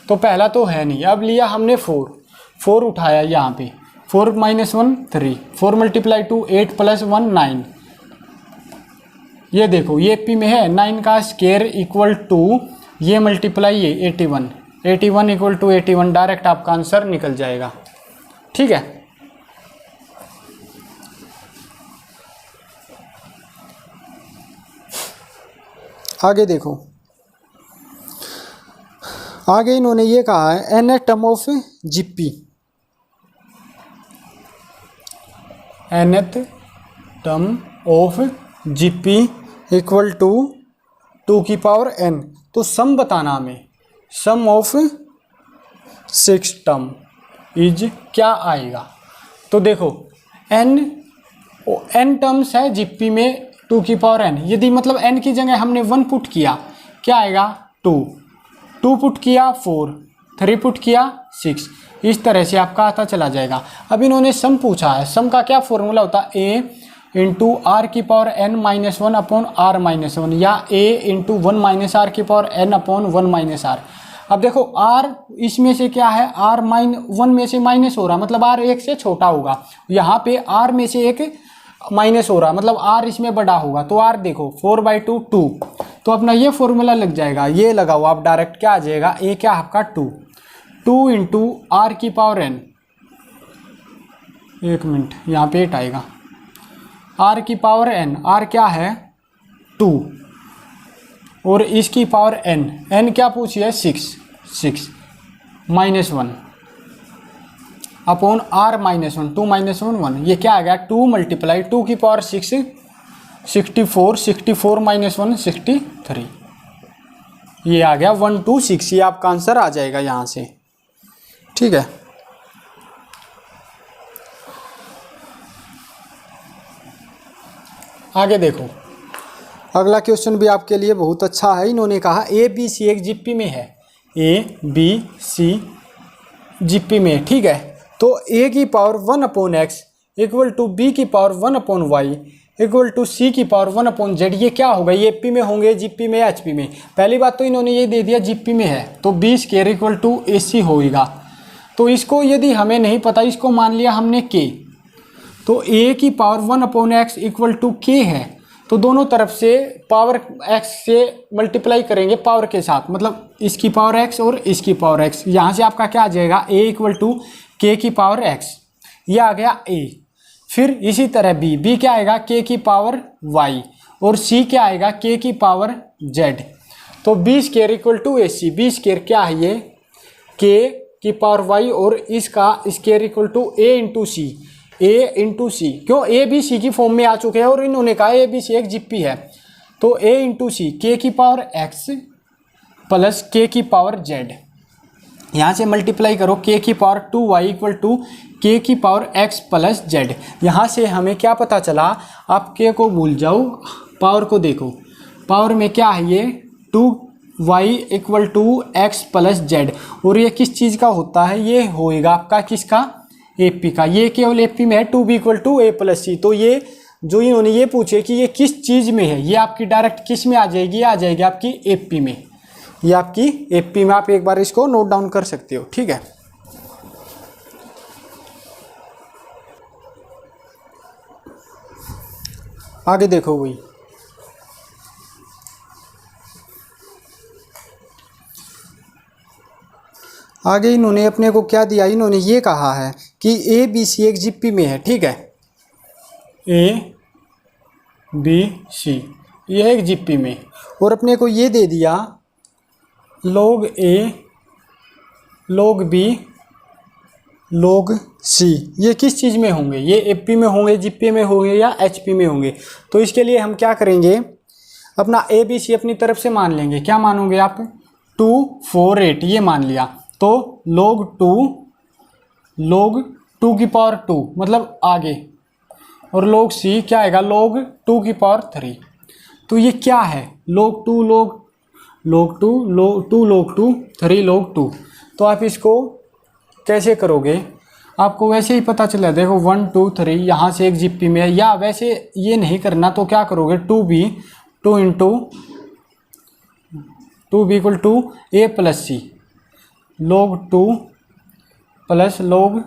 तो पहला तो है नहीं। अब लिया हमने 4 उठाया यहाँ पे, 4 - 1 3, 4 × 2 8 + 1 9। ये देखो ये पी में है। 9 का स्क्वायर = ये मल्टीप्लाई ये 81, 81 = 81। डायरेक्ट आपका आंसर निकल जाएगा। ठीक है, आगे देखो। आगे इन्होंने ये कहा है nth term of GP, nth term of GP = 2n। तो सम बताना हमें, सम ऑफ 6 टर्म इज क्या आएगा। तो देखो n टर्म्स है जीपी में 2n। यदि मतलब n की जगह हमने 1 पुट किया, क्या आएगा 2 पुट किया 4, 3 पुट किया 6। इस तरह से आपका आता चला जाएगा। अब इन्होंने सम पूछा है। सम का क्या फॉर्मूला होता है? a × r⁻n - 1/r-1 या a × 1 - r⁻n/1 - r। अब देखो r इसमें से क्या है, r-1 में से माइनस हो रहा, मतलब r 1 से छोटा होगा। यहाँ पे r में से एक माइनस हो रहा, मतलब r इसमें बड़ा होगा। तो r देखो 4/2 2। तो अपना ये फॉर्मूला लग जाएगा। ये लगाओ आप डायरेक्ट, क्या आ जाएगा, a क्या आपका 2 × r⁻n। एक मिनट, यहाँ पे 8 आएगा। r⁻n, r क्या है 2 और इसकी पावर n क्या पूछी है 6 -1 अपॉन r-1 2 - 1 1। ये क्या आ गया 2 × 2 की पावर 6 64, 64 - 1 63। ये आ गया 126। ये आपका आंसर आ जाएगा यहाँ से। ठीक है, आगे देखो। अगला क्वेश्चन भी आपके लिए बहुत अच्छा है। इन्होंने कहा ABC एक जीपी में है, ABC जीपी में। ठीक है, तो a की पावर 1/x = b की पावर 1/y = c की पावर 1/z। ये क्या होगा, ये एपी में होंगे, जीपी में, एचपी में। पहली बात तो इन्होंने ये दे दिया जीपी में है, तो b स्क्वायर = AC होगा। तो इसको यदि हमें नहीं पता, इसको मान लिया हमने k, तो a की पावर 1/x = k है। तो दोनों तरफ से पावर x से मल्टीप्लाई करेंगे पावर के साथ, मतलब इसकी पावर x और इसकी पावर x। यहाँ से आपका क्या आ जाएगा, a = k की पावर x। ये आ गया a। फिर इसी तरह b क्या आएगा, k की पावर y और c क्या आएगा, k की पावर z। तो b square = AC। b square क्या है, ये k की पावर y और इसका स्क्वायर = a × c। क्यों, a b c की फॉर्म में आ चुके हैं और इन्होंने कहा a b c एक जीपी है। तो a × c k की पावर x प्लस k की पावर z। यहाँ से मल्टीप्लाई करो, k की पावर 2y = k की पावर x प्लस z। यहाँ से हमें क्या पता चला, आप k को भूल जाओ, पावर को देखो। पावर में क्या है, ये 2y = x प्लस z। और ये किस चीज़ का होता है, ये होएगा आपका किसका, एपी का। ये केवल एपी में है, 2b = a + c। तो ये जो इन्होंने ये पूछे कि ये किस चीज़ में है, ये आपकी डायरेक्ट किस में आ जाएगी, आ जाएगी आपकी एपी में। ये आपकी एपी में, आप एक बार इसको नोट डाउन कर सकते हो। ठीक है, आगे देखो। वही आगे इन्होंने अपने को क्या दिया, इन्होंने ये कहा है कि ABC एक जीपी में है। ठीक है, ABC ये एक जीपी में, और अपने को ये दे दिया log A log B log c, ये किस चीज़ में होंगे, ये एपी में होंगे, जीपी में होंगे या एचपी में होंगे। तो इसके लिए हम क्या करेंगे, अपना ए बी सी अपनी तरफ से मान लेंगे। क्या मानोगे आप, 2 4 8 ये मान लिया। तो log 2 की पावर 2 मतलब आगे, और log c क्या आएगा, log 2 की पावर 3। तो ये क्या है, log 2 log 2 log 2 3 log 2। तो आप इसको कैसे करोगे, आपको वैसे ही पता चला, देखो 1 2 3 यहाँ से एक जीपी में है, या वैसे ये नहीं करना तो क्या करोगे, 2 into 2b equal to a plus C log 2 plus log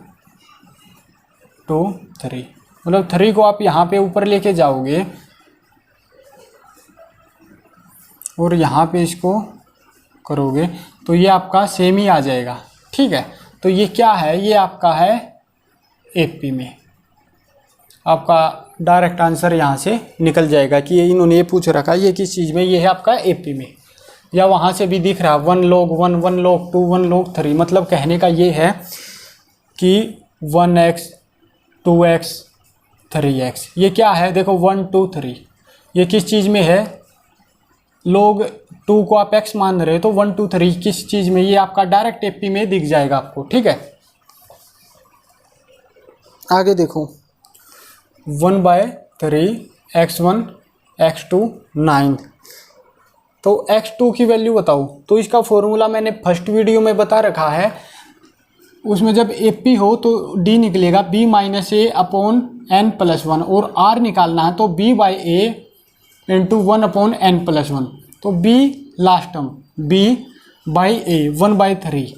2 3, मतलब 3 को आप यहाँ पे ऊपर लेके जाओगे और यहाँ पे इसको करोगे तो ये आपका सेम ही आ जाएगा। ठीक है, तो ये क्या है, ये आपका है एपी में, आपका डायरेक्ट आंसर यहाँ से निकल जाएगा कि ये इन्होंने ये पूछ रखा है ये किस चीज़ में, ये है आपका एपी में। या वहाँ से भी दिख रहा है 1 log 1 1 log 2 1 log 3, मतलब कहने का ये है कि 1x 2x 3x ये क्या है, देखो 1 2 3 ये किस चीज़ में है, log 2 को आप x मान रहे हो तो 1 2 3 किस चीज़ में, ये आपका डायरेक्ट एपी में दिख जाएगा आपको। ठीक है, आगे देखो 1/3 x1 x2 9। तो x2 की वैल्यू बताओ, तो इसका फॉर्मूला मैंने फर्स्ट वीडियो में बता रखा है, उसमें जब AP हो तो D निकलेगा b minus A upon n plus 1, और R निकालना है तो b/a into 1 upon n plus 1। तो b last term b/a 1/3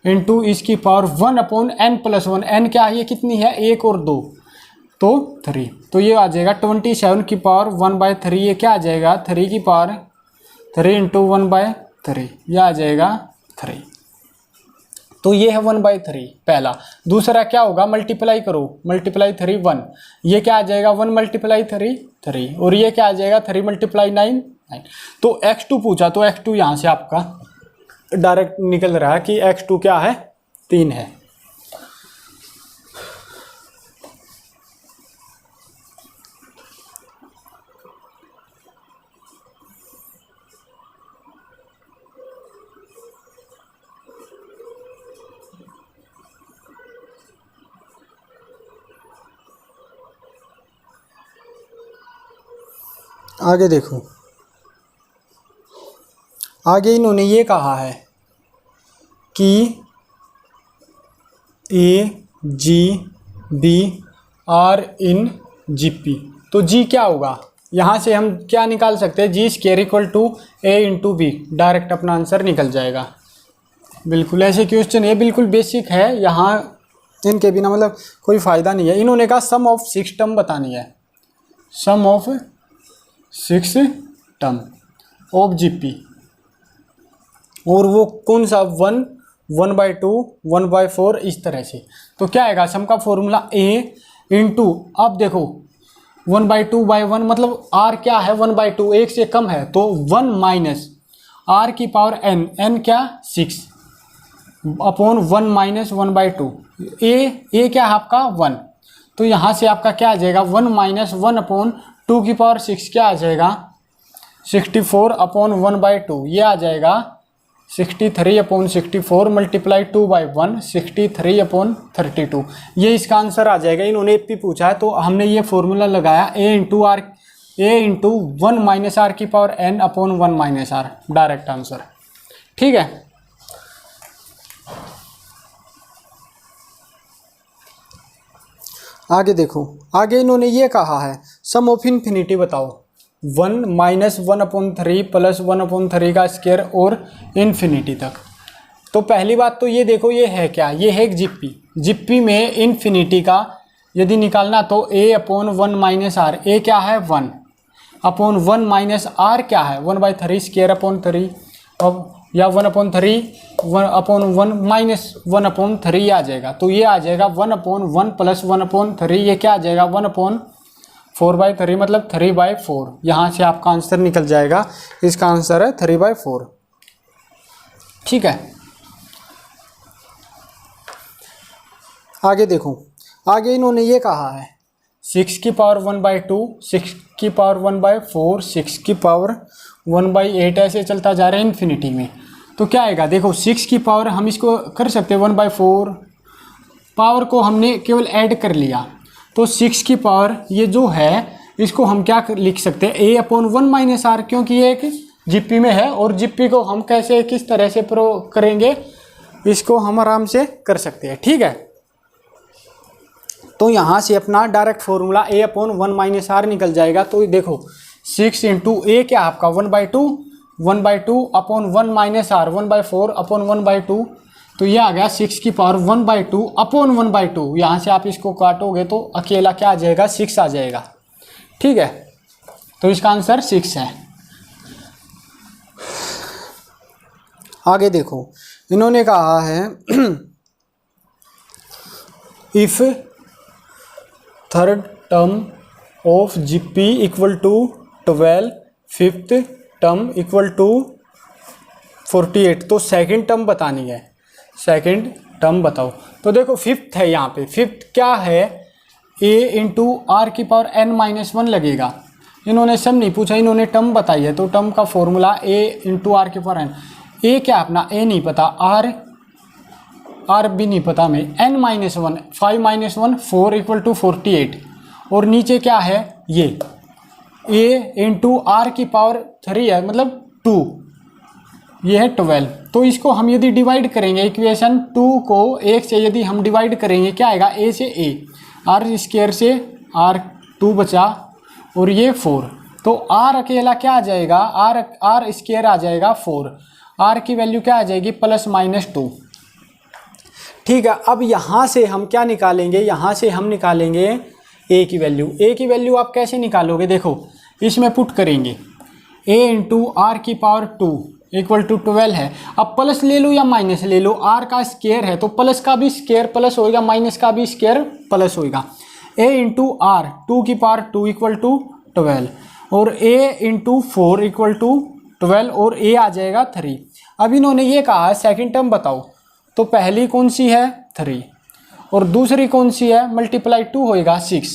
into इसकी power 1 upon n plus 1, n क्या है, ये कितनी है 1 और 2 तो 3, तो ये आ जाएगा 27 की पावर 1/3, ये क्या आ जाएगा 3 की पावर 3 इंटू 1/3, यह आ जाएगा 3। तो ये है 1/3 पहला। दूसरा क्या होगा, मल्टीप्लाई करो, मल्टीप्लाई 3 1, ये क्या आ जाएगा 1 मल्टीप्लाई 3 3, और ये क्या आ जाएगा 3 मल्टीप्लाई 9 9। तो x2 पूछा तो x2 यहाँ से आपका डायरेक्ट निकल रहा है कि x2 क्या है 3 है। आगे देखो, आगे इन्होंने ये कहा है कि AGB आर इन GP। तो G क्या होगा, यहाँ से हम क्या निकाल सकते हैं, G square equal to A into B, direct अपना आंसर निकल जाएगा। बिल्कुल ऐसे क्वेश्चन ये बिल्कुल बेसिक है, यहाँ इनके बिना मतलब कोई फ़ायदा नहीं है। इन्होंने कहा सम ऑफ 6 टर्म बतानी है, sum of 6 term of GP, और वो कौन सा 1 1/2 1/4 इस तरह से। तो क्या आएगा, सम का फॉर्मूला A इंटू, अब देखो 1/2/1 मतलब R क्या है 1/2, 1 से कम है तो 1 माइनस R की पावर n क्या 6 अपॉन 1 माइनस 1/2, A क्या है आपका 1। तो यहाँ से आपका क्या आ जाएगा 1 माइनस 1 अपॉन 2 की पावर 6 क्या आ जाएगा 64 अपॉन 1/2, ये आ जाएगा 63 अपॉन 64 मल्टीप्लाई 2/1 63 अपॉन 32, ये इसका आंसर आ जाएगा। इन्होंने AP पूछा है तो हमने ये फॉर्मूला लगाया A इंटू 1 माइनस R की power n upon 1 minus R, direct answer. ठीक है, आगे देखो, आगे इन्होंने ये कहा है सम ऑफ इन्फिनिटी बताओ, 1 माइनस 1/3 प्लस 1/3 का स्क्वायर और इन्फिनिटी तक। तो पहली बात तो ये देखो, ये है क्या, ये है एक जीपी में इन्फिनिटी का यदि निकालना तो A upon 1 minus R, A क्या है 1 अपॉन 1 माइनस R क्या है 1/3 स्क्वायर अपॉन 3, अब या 1/3 1 अपॉन 1 माइनस 1/3 आ जाएगा। तो ये आ जाएगा 1/1 प्लस 1/3, ये क्या आ जाएगा 1/4/3 मतलब 3/4। यहाँ से आपका आंसर निकल जाएगा, इसका आंसर है 3/4। ठीक है, आगे देखो, आगे इन्होंने ये कहा है 6 की पावर 1/2, 6 की पावर 1/4, 6 की पावर 1/8, ऐसे चलता जा रहा है इन्फिनिटी में। तो क्या आएगा देखो, 6 की पावर हम इसको कर सकते हैं 1/4, पावर को हमने केवल ऐड कर लिया, तो 6 की पावर ये जो है इसको हम क्या लिख सकते हैं, a/1 - r, क्योंकि ये एक जीपी में है और जीपी को हम कैसे किस तरह से प्रो करेंगे इसको हम आराम से कर सकते हैं, ठीक है। तो यहाँ से अपना डायरेक्ट फॉर्मूला a/1 - r निकल जाएगा। तो देखो 6 × a क्या आपका 1/2, 1/2/1 - r, 1/4/1/2, तो ये आ गया 6 की पावर 1/2/1/2। यहाँ से आप इसको काटोगे तो अकेला क्या आ जाएगा, 6 आ जाएगा, ठीक है। तो इसका आंसर 6 है। आगे देखो, इन्होंने कहा है if third term of GP equal to 12, fifth term equal to 48, तो सेकंड टर्म बतानी है, सेकंड टर्म बताओ। तो देखो फिफ्थ है, यहाँ पे फिफ्थ क्या है, a × r की पावर n-1 लगेगा। इन्होंने सब नहीं पूछा, इन्होंने टर्म बताई है, तो टर्म का फॉर्मूला a × r की पावर n। a क्या अपना, a नहीं पता, r भी नहीं पता हमें, n-1, 5 - 1 4 = 48, और नीचे क्या है ये a × r की पावर 3 है, मतलब 2, ये है 12। तो इसको हम यदि डिवाइड करेंगे, इक्वेशन 2 को 1 से यदि हम डिवाइड करेंगे, क्या आएगा, a से a, r² से r2 बचा, और ये 4, तो r अकेला क्या आ जाएगा, r² आ जाएगा 4, r की वैल्यू क्या आ जाएगी +-2, ठीक है। अब यहाँ से हम क्या निकालेंगे, यहाँ से हम निकालेंगे a की वैल्यू। a की वैल्यू आप कैसे निकालोगे, देखो इसमें पुट करेंगे a × r की पावर 2 = 12 है। अब प्लस ले लो या माइनस ले लो, r का स्क्वायर है तो प्लस का भी स्क्वायर प्लस होएगा, माइनस का भी स्क्वायर प्लस होएगा। a × r 2 की पावर 2 = 12, और a × 4 = 12, और a आ जाएगा 3। अब इन्होंने ये कहा है सेकंड टर्म बताओ, तो पहली कौन सी है 3, और दूसरी कौन सी है, ×2 होएगा 6,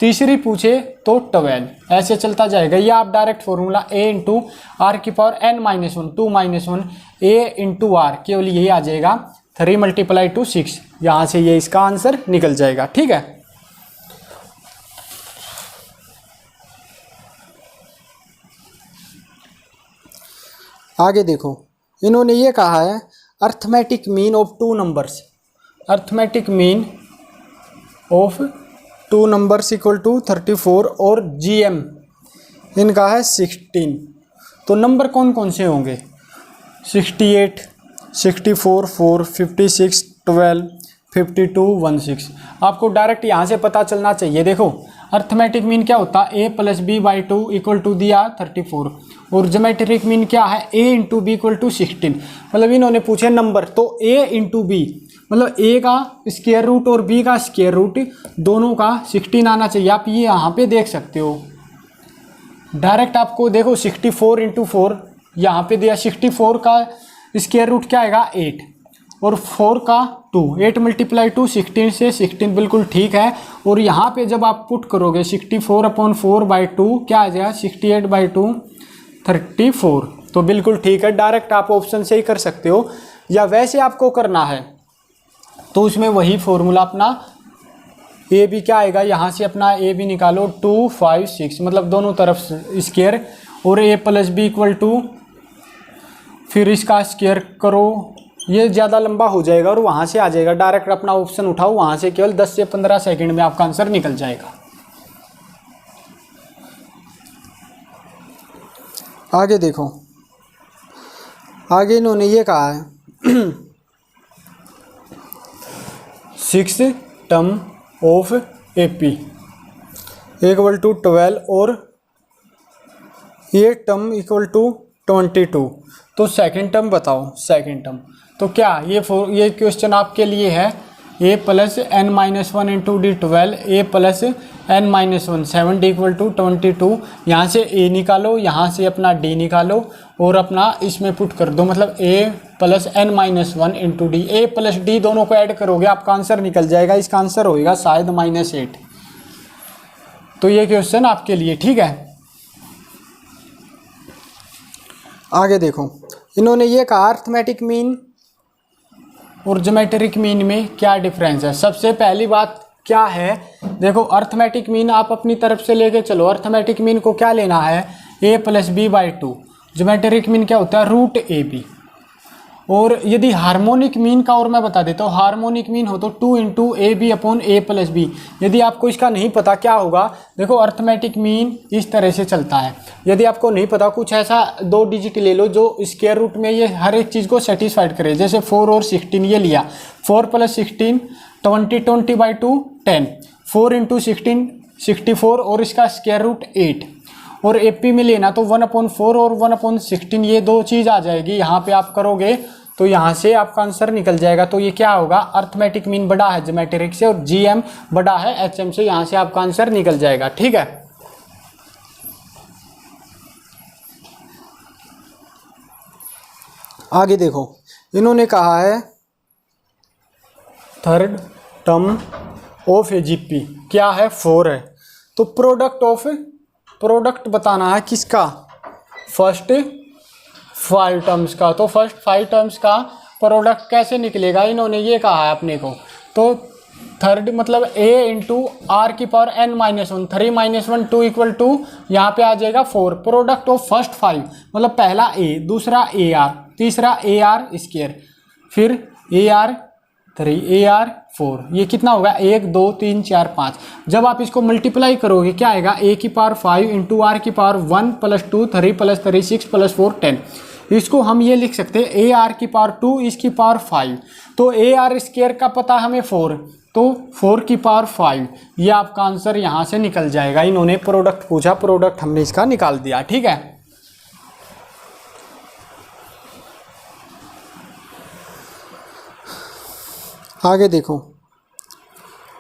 तीसरी पूछे तो 12, ऐसे चलता जाएगा। ये आप डायरेक्ट फॉर्मूला a × r की पावर n-1, 2 - 1 a × r, केवल यही आ जाएगा 3 × 2 6, यहाँ से ये इसका आंसर निकल जाएगा, ठीक है। आगे देखो, इन्होंने ये कहा है arithmetic mean of 2 numbers, arithmetic mean of 2 numbers = 34, और GM इनका है 16। तो नंबर कौन कौन से होंगे, 68, 64, 4, 56, 12, 52, 16। आपको डायरेक्ट यहाँ से पता चलना चाहिए। देखो अर्थमेटिक मीन क्या होता है, a + b/2 = दिया 34, और ज्योमेट्रिक मीन क्या है, a × b = 16। मतलब इन्होंने पूछे नंबर, तो a × b मतलब a का स्क्वायर रूट और b का स्क्वायर रूट दोनों का 16 आना चाहिए। आप ये यहाँ पे देख सकते हो, डायरेक्ट आपको देखो 64 × 4 यहाँ पे दिया, 64 का स्क्वायर रूट क्या आएगा 8, और 4 का 2, 8 × 2 16 से 16 बिल्कुल ठीक है। और यहाँ पे जब आप पुट करोगे 64/4/2 क्या आ जाएगा 68/2 34, तो बिल्कुल ठीक है। डायरेक्ट आप ऑप्शन से ही कर सकते हो, या वैसे आपको करना है तो उसमें वही फॉर्मूला अपना ए बी क्या आएगा, यहाँ से अपना ए बी निकालो 2 5 6, मतलब दोनों तरफ स्क्वायर, और a + b = फिर इसका स्क्वायर करो, ये ज़्यादा लंबा हो जाएगा और वहाँ से आ जाएगा। डायरेक्ट अपना ऑप्शन उठाओ, वहाँ से केवल 10 से 15 सेकंड में आपका आंसर निकल जाएगा। आगे देखो, आगे इन्होंने ये कहा है 6 टर्म ऑफ AP = 12, और ये टर्म = 22। तो सेकंड टर्म बताओ, सेकंड टर्म तो क्या ये क्वेश्चन आपके लिए है, a + n-1 × d12, a + n-1 7 d = 22। यहाँ से a निकालो, यहाँ से अपना d निकालो, और अपना इसमें पुट कर दो, मतलब a plus n minus 1 into D. A plus D दोनों को ऐड करोगे आपका आंसर निकल जाएगा। इसका आंसर होएगा शायद -8। तो ये क्वेश्चन आपके लिए, ठीक है। आगे देखो, इन्होंने ये कहा अर्थमेटिक मीन और ज्योमेट्रिक मीन में क्या डिफरेंस है। सबसे पहली बात क्या है, देखो अर्थमेटिक मीन आप अपनी तरफ से लेके चलो। अर्थमेटिक मीन को क्या लेना है, a + b/2। ज्योमेट्रिक मीन क्या होता है, √ab। और यदि हार्मोनिक मीन का और मैं बता देता हूँ, हार्मोनिक मीन हो तो 2 × ab/a + b। यदि आपको इसका नहीं पता क्या होगा, देखो अर्थमेटिक मीन इस तरह से चलता है। यदि आपको नहीं पता, कुछ ऐसा 2 डिजिट ले लो जो स्क्वायर रूट में ये हर एक चीज़ को सेटिस्फाइड करे। जैसे 4 और 16 ये लिया, 4 + 16 20, 20/2 10, 4 × 16 64 और इसका स्क्वायर रूट 8। और एपी में लेना तो 1/4 और 1/16 ये 2 चीज़ आ जाएगी। यहाँ पे आप करोगे तो यहाँ से आपका आंसर निकल जाएगा। तो ये क्या होगा, अर्थमेटिक मीन बड़ा है ज्योमेट्रिक से और जीएम बड़ा है एचएम से। यहाँ से आपका आंसर निकल जाएगा, ठीक है। आगे देखो, इन्होंने कहा है थर्ड टर्म ऑफ एजीपी क्या है, 4 है। तो प्रोडक्ट बताना है किसका, फर्स्ट 5 टर्म्स का। तो फर्स्ट 5 टर्म्स का प्रोडक्ट कैसे निकलेगा, इन्होंने ये कहा है अपने को। तो थर्ड मतलब a × r⁻n-1 3 - 1 2 = यहाँ पे आ जाएगा 4। प्रोडक्ट ऑफ फर्स्ट 5 मतलब पहला a, दूसरा ar, तीसरा ar², फिर ar3 ar4। ये कितना होगा, 1 2 3 4 5। जब आप इसको मल्टीप्लाई करोगे क्या आएगा, a⁵ 5 × r⁻1 + 2 3 + 3 6 + 4 10। इसको हम ये लिख सकते हैं ar⁻2 इसकी पावर 5। तो ar² का पता हमें 4, तो 4 की पावर 5। ये आपका आंसर यहाँ से निकल जाएगा। इन्होंने प्रोडक्ट पूछा, प्रोडक्ट हमने इसका निकाल दिया, ठीक है। आगे देखो,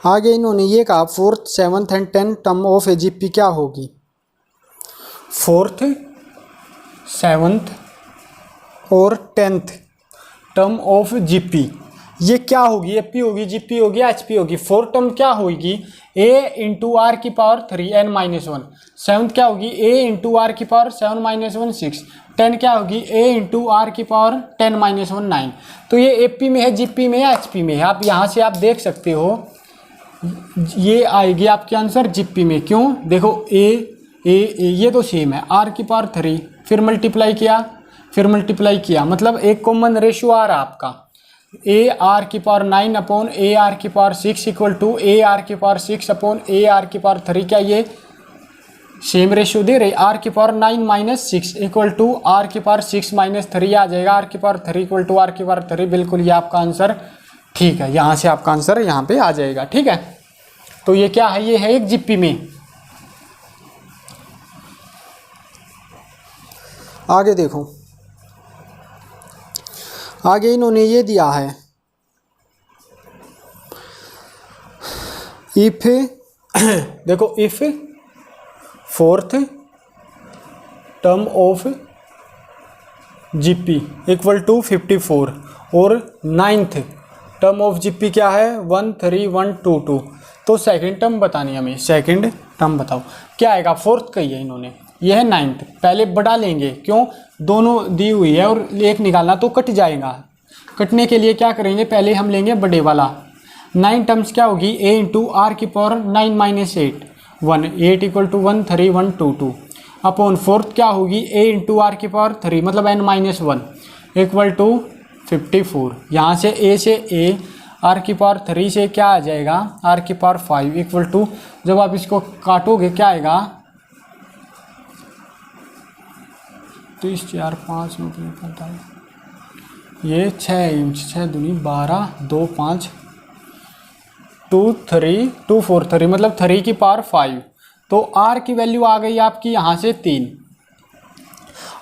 आगे इन्होंने ये कहा 4th 7th and 10th term of AGP क्या होगी। 4th 7th और 10th टर्म ऑफ जीपी ये क्या होगी, एपी होगी, जीपी होगी, एचपी होगी। 4th टर्म क्या होगी, a × r⁻3 n-1। 7th क्या होगी, a × r⁻7 - 1 6। 10 क्या होगी, a × r⁻10 - 9। तो ये एपी में है, जीपी में है, एचपी में है। आप यहाँ से आप देख सकते हो ये आएगी आपके आंसर जीपी में। क्यों, देखो a ये तो सेम है, r⁻3 फिर मल्टीप्लाई किया, मतलब एक कॉमन रेशियो आ रहा आपका ar⁻9 ar⁻6 = ar⁻6 ar⁻3। क्या ये सेम रेशियो दे रहे, r⁻9 - 6 = r⁻6 - 3 आ जाएगा, r⁻3 = r⁻3। बिल्कुल ये आपका आंसर ठीक है, यहाँ से आपका आंसर यहाँ पे आ जाएगा, ठीक है। तो ये क्या है, ये है एक जीपी में। आगे देखो, आगे इन्होंने ये दिया है इफ देखो if 4th term of GP = 54 और 9th टर्म ऑफ जीपी क्या है 1 3 1 2 2। तो सेकंड टर्म बतानी हमें, सेकंड टर्म बताओ क्या आएगा। 4th कही है इन्होंने, यह है 9th। पहले बड़ा लेंगे, क्यों, दोनों दी हुई है और एक निकालना तो कट जाएगा। कटने के लिए क्या करेंगे, पहले हम लेंगे बड़े वाला। 9 टर्म्स क्या होगी, a × r⁻9 - 8 1 8 = 1 3 1 2 2 अपॉन 4th क्या होगी, a × r⁻3 मतलब n-1 = 54। यहाँ से a से a r⁻3 से क्या आ जाएगा, r⁻5 = जब आप इसको काटोगे क्या आएगा 30 4 5 ये 6 इंच, 6 दूनी 12 2 5 2 3 2 4 3 मतलब 3 की पावर 5। तो r की वैल्यू आ गई आपकी यहाँ से 3।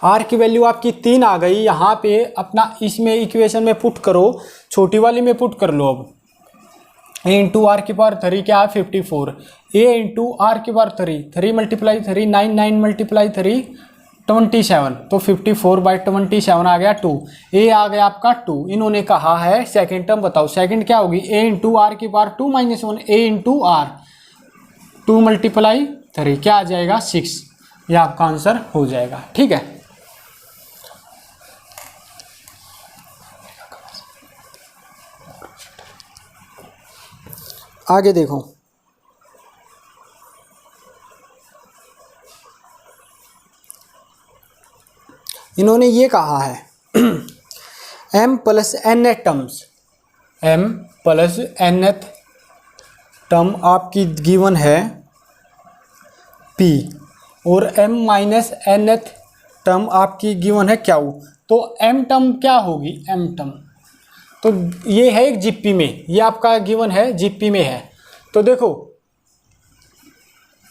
r की वैल्यू आपकी 3 आ गई। यहाँ पे अपना इसमें इक्वेशन में पुट करो, छोटी वाली में पुट कर लो। अब a × r⁻3 क्या है 54, a × r⁻3 3 × 3 9 9 × 3 27, तो 54/27 आ गया 2। ए आ गया आपका 2। इन्होंने कहा है सेकंड टर्म बताओ, सेकंड क्या होगी, a इंटू आर की पावर 2 - 1, a इंटू आर 2 × 3 क्या आ जाएगा 6। ये आपका आंसर हो जाएगा। ठीक है, आगे देखो, इन्होंने ये कहा है m + nth terms, m + nth term आपकी गिवन है p और m - nth टर्म आपकी गिवन है q। तो m टर्म क्या होगी, m टर्म तो ये है एक जीपी में, ये आपका गिवन है जीपी में है। तो देखो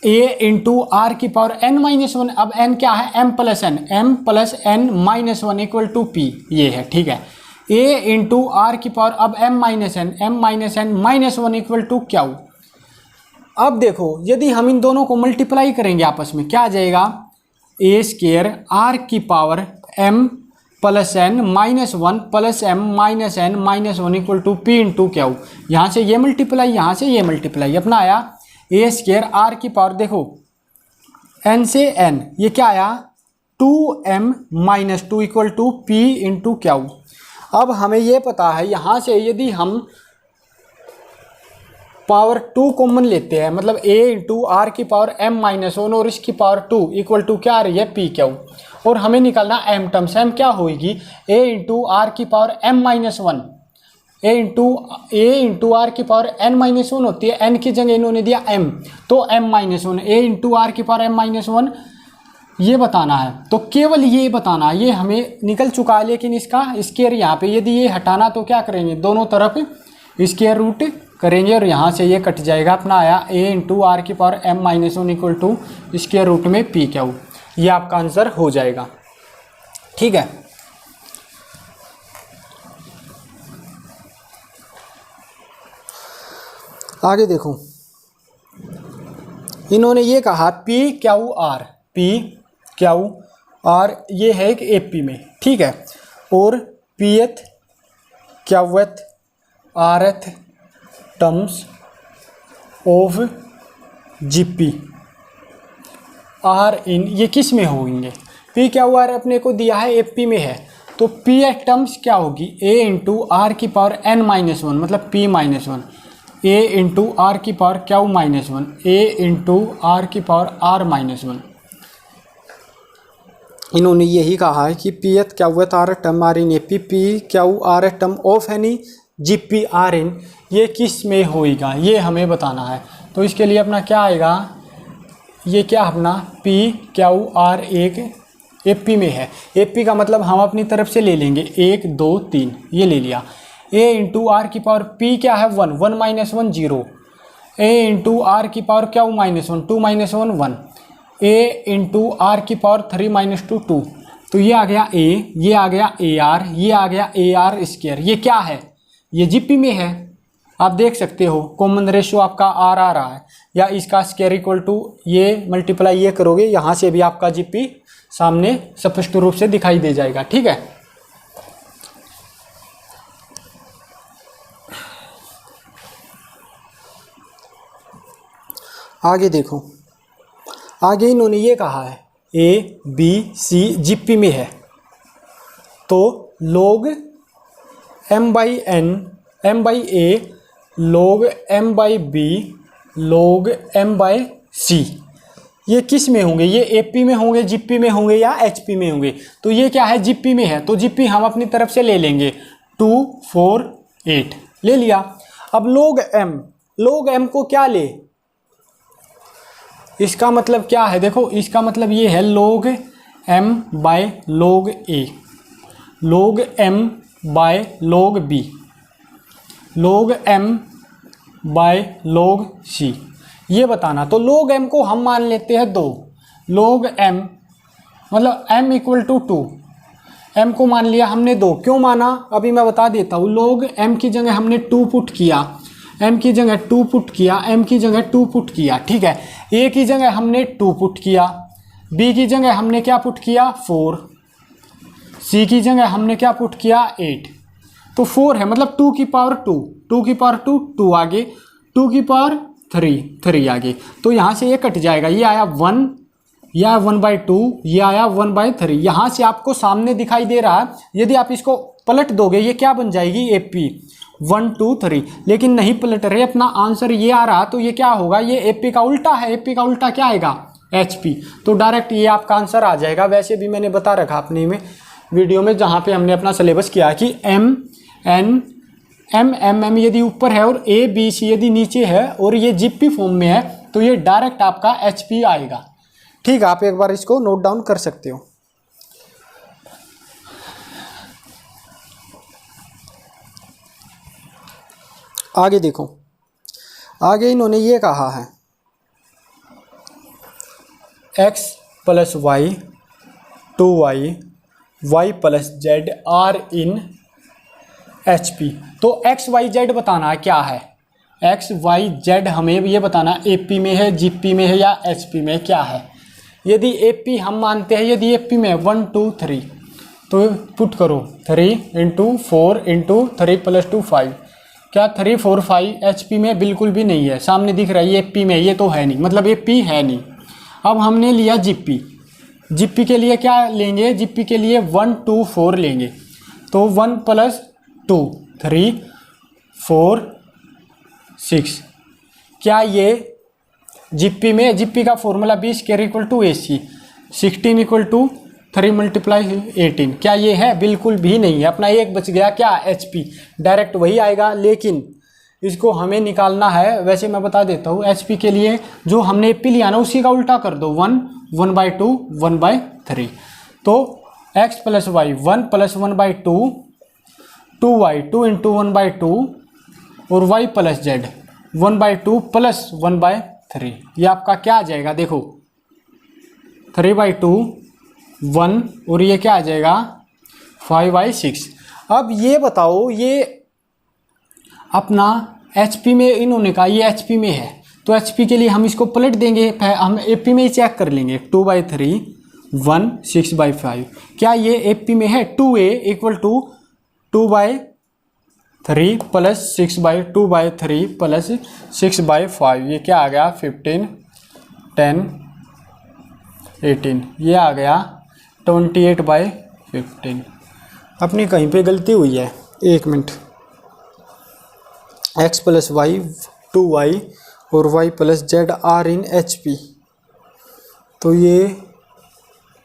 a इंटू आर की पावर n - 1, अब n क्या है, m + n, m + n - 1 = p, ये है। ठीक है, a इंटू आर की पावर अब m - n, m - n - 1 = q। अब देखो यदि हम इन दोनों को मल्टीप्लाई करेंगे आपस में, क्या आ जाएगा, a² r की power m + n - 1 + m - n - 1 = p into q। यहाँ से ये मल्टीप्लाई, यहाँ से ये मल्टीप्लाई, अपना आया a² r की पावर, देखो n से n, ये क्या आया 2m - 2 = p इंटू q। अब हमें ये पता है, यहाँ से यदि हम पावर 2 कॉमन लेते हैं, मतलब a इंटू आर की पावर m - 1 और इसकी पावर 2 = क्या आ रही है, p q। और हमें निकालना m टर्म्स, m क्या होगी, a इंटू आर की power m - 1, a into r की पावर n - 1 होती है, n की जगह इन्होंने दिया m, तो m - 1, a इंटू आर की पावर m - 1 ये बताना है। तो केवल ये बताना है, ये हमें निकल चुका है, लेकिन इसका स्क्वायर यहाँ पे यदि ये हटाना तो क्या करेंगे, दोनों तरफ स्क्वायर रूट करेंगे और यहाँ से ये कट जाएगा। अपना आया a इंटू आर की पावर m - 1 = स्क्वायर रूट में p q। ये आपका आंसर हो जाएगा। ठीक है, आगे देखो, इन्होंने ये कहा p q r, ये है एक एपी में। ठीक है, और pth qth rth terms of GP are in, ये किस में होंगे, p q r अपने को दिया है एपी में है, तो p टर्म्स क्या होगी, a इंटू आर की पावर n - 1 मतलब p - 1, a इंटू आर की power q - 1, a into r की पावर r - 1। इन्होंने यही कहा है कि pth qth r term are in AP, p q r term of any GP are in, ये किस में होएगा, ये हमें बताना है। तो इसके लिए अपना क्या आएगा, ये क्या अपना p q r एक एपी में है, एपी का मतलब हम अपनी तरफ से ले लेंगे 1 2 3, ये ले लिया। a इंटू आर की पावर p क्या है 1, 1 - 1 0, a इंटू आर की power q - 1, 2 - 1 1, a into r की पावर 3 - 2 2। तो ये आ गया a, ये आ गया ar, ये आ गया ar²। ये क्या है, ये जीपी में है, आप देख सकते हो कॉमन रेशियो आपका आर आ रहा है, या इसका स्क्वायर इक्वल टू ये मल्टीप्लाई ये करोगे, यहाँ से भी आपका जीपी सामने स्पष्ट रूप से दिखाई दे जाएगा। ठीक है, आगे देखो, आगे इन्होंने ये कहा है a b c जीपी में है, तो log m/n m/a log m/b log m/c, ये किस में होंगे, ये एपी में होंगे, जीपी में होंगे या एचपी में होंगे। तो ये क्या है, जीपी में है, तो जीपी हम अपनी तरफ से ले लेंगे 2 4 8 ले लिया। अब log m को क्या ले, इसका मतलब क्या है, देखो इसका मतलब ये है log m/log a, log m/log b, log m/log c, ये बताना। तो log m को हम मान लेते हैं 2, log m मतलब m = 2, m को मान लिया हमने 2, क्यों माना अभी मैं बता देता हूँ। log m की जगह हमने 2 पुट किया, m की जगह 2 पुट किया, m की जगह 2 पुट किया। ठीक है, a की जगह हमने 2 पुट किया, बी की जगह हमने क्या पुट किया 4, सी की जगह हमने क्या पुट किया 8, तो 4 है मतलब 2 की पावर 2, 2 की पावर 2, 2 आगे, 2 की पावर 3, 3 आगे, तो यहाँ से ये कट जाएगा, ये आया 1, ये आया 1/2, ये आया 1/3। यहाँ से आपको सामने दिखाई दे रहा है, यदि आप इसको पलट दोगे ये क्या बन जाएगी AP 1 2 3, लेकिन नहीं पलट रहे, अपना आंसर ये आ रहा, तो ये क्या होगा, ये AP का उल्टा है, AP का उल्टा क्या आएगा HP, तो डायरेक्ट ये आपका आंसर आ जाएगा। वैसे भी मैंने बता रखा अपने में वीडियो में जहाँ पे हमने अपना सिलेबस किया कि M यदि ऊपर है और ABC यदि नीचे है और ये GP फॉर्म में है तो ये डायरेक्ट आपका HP आएगा। ठीक है, आप एक बार इसको नोट डाउन कर सकते हो। आगे देखो, आगे इन्होंने ये कहा है x + y 2y y + z are in HP। तो x y z बताना है क्या है, x y z हमें ये बताना AP में है, GP में है या HP में क्या है। यदि AP हम मानते हैं, यदि AP में 1 2 3 तो पुट करो 3 × 4 × 3 + 2 5, क्या 3 4 5 HP में बिल्कुल भी नहीं है, सामने दिख रहा है ये AP में, ये तो है नहीं, मतलब AP है नहीं। अब हमने लिया GP, GP के लिए क्या लेंगे, GP के लिए 1 2 4 लेंगे, तो 1 + 2 3 4 6, क्या ये GP में, GP का फॉर्मूला B² = AC, 16 = 3 × 18, क्या ये है, बिल्कुल भी नहीं है। अपना एक बच गया क्या HP, डायरेक्ट वही आएगा, लेकिन इसको हमें निकालना है। वैसे मैं बता देता हूँ HP के लिए जो हमने AP लिया ना उसी का उल्टा कर दो, 1 1/2 1/3, तो x + y 1 + 1/2 2y 2 × 1/2 और y + z 1/2 + 1/3, ये आपका क्या आ जाएगा, देखो 3/2 1 और ये क्या आ जाएगा 5/6। अब ये बताओ, ये अपना HP में इन्होंने कहा ये HP में है, तो HP के लिए हम इसको पलट देंगे, हम AP में ही चेक कर लेंगे, 2/3 1 6/5, क्या ये AP में है, 2A = 2/3 + 6/2/3 + 6/5, ये क्या आ गया 15 10 18, ये आ गया 28/15। अपनी कहीं पे गलती हुई है, 1 मिनट, x + y 2y और y + z are in HP, तो ये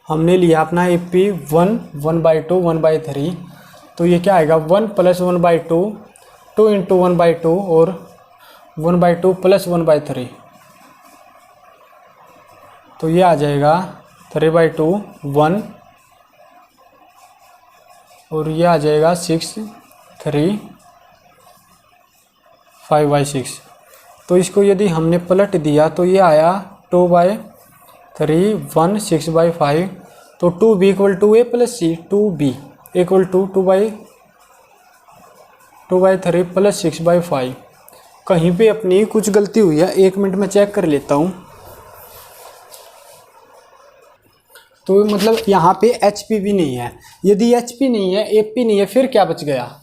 हमने लिया अपना AP 1 1/2 1/3, तो ये क्या आएगा 1 + 1/2 2 × 1/2 और 1/2 + 1/3, तो ये आ जाएगा 3/2 1 और ये आ जाएगा 6 3 5/6। तो इसको यदि हमने पलट दिया तो ये आया 2/3 1 6/5, तो 2b = A + C, 2b = 2/3 + 6/5। कहीं पे अपनी कुछ गलती हुई है, 1 मिनट में चेक कर लेता हूँ। तो मतलब यहाँ पे HP भी नहीं है, यदि HP नहीं है AP नहीं है फिर क्या बच गया,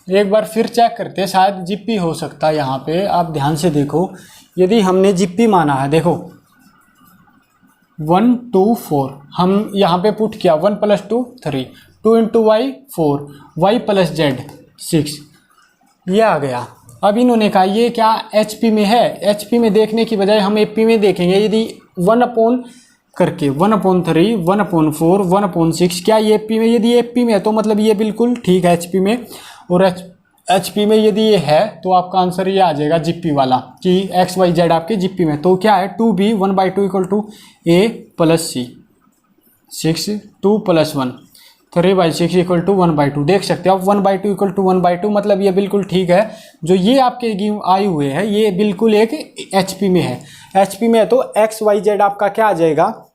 एक बार फिर चेक करते हैं, शायद GP हो सकता है। यहाँ पे आप ध्यान से देखो, यदि हमने GP माना है, देखो 1 2 4 हम यहाँ पे पुट किया 1 + 2 3 2 × y 4 y + z 6, ये आ गया। अब इन्होंने कहा ये क्या HP में है, HP में देखने की बजाय हम AP में देखेंगे। यदि 1 करके 1/3 1/4 1/6, क्या ये AP में, यदि AP में है तो मतलब ये बिल्कुल ठीक है HP में, और HP में यदि ये है तो आपका आंसर ये आ जाएगा GP वाला कि x y z आपके GP में। तो क्या है 2b 1/2 = A + C 6 2 + 1 3/6 = 1/2। देख सकते हो आप 1/2 = 1/2, मतलब ये बिल्कुल ठीक है। जो ये आपके गिव आए हुए हैं ये बिल्कुल एक HP में है, HP में है तो x y z आपका क्या आ जाएगा,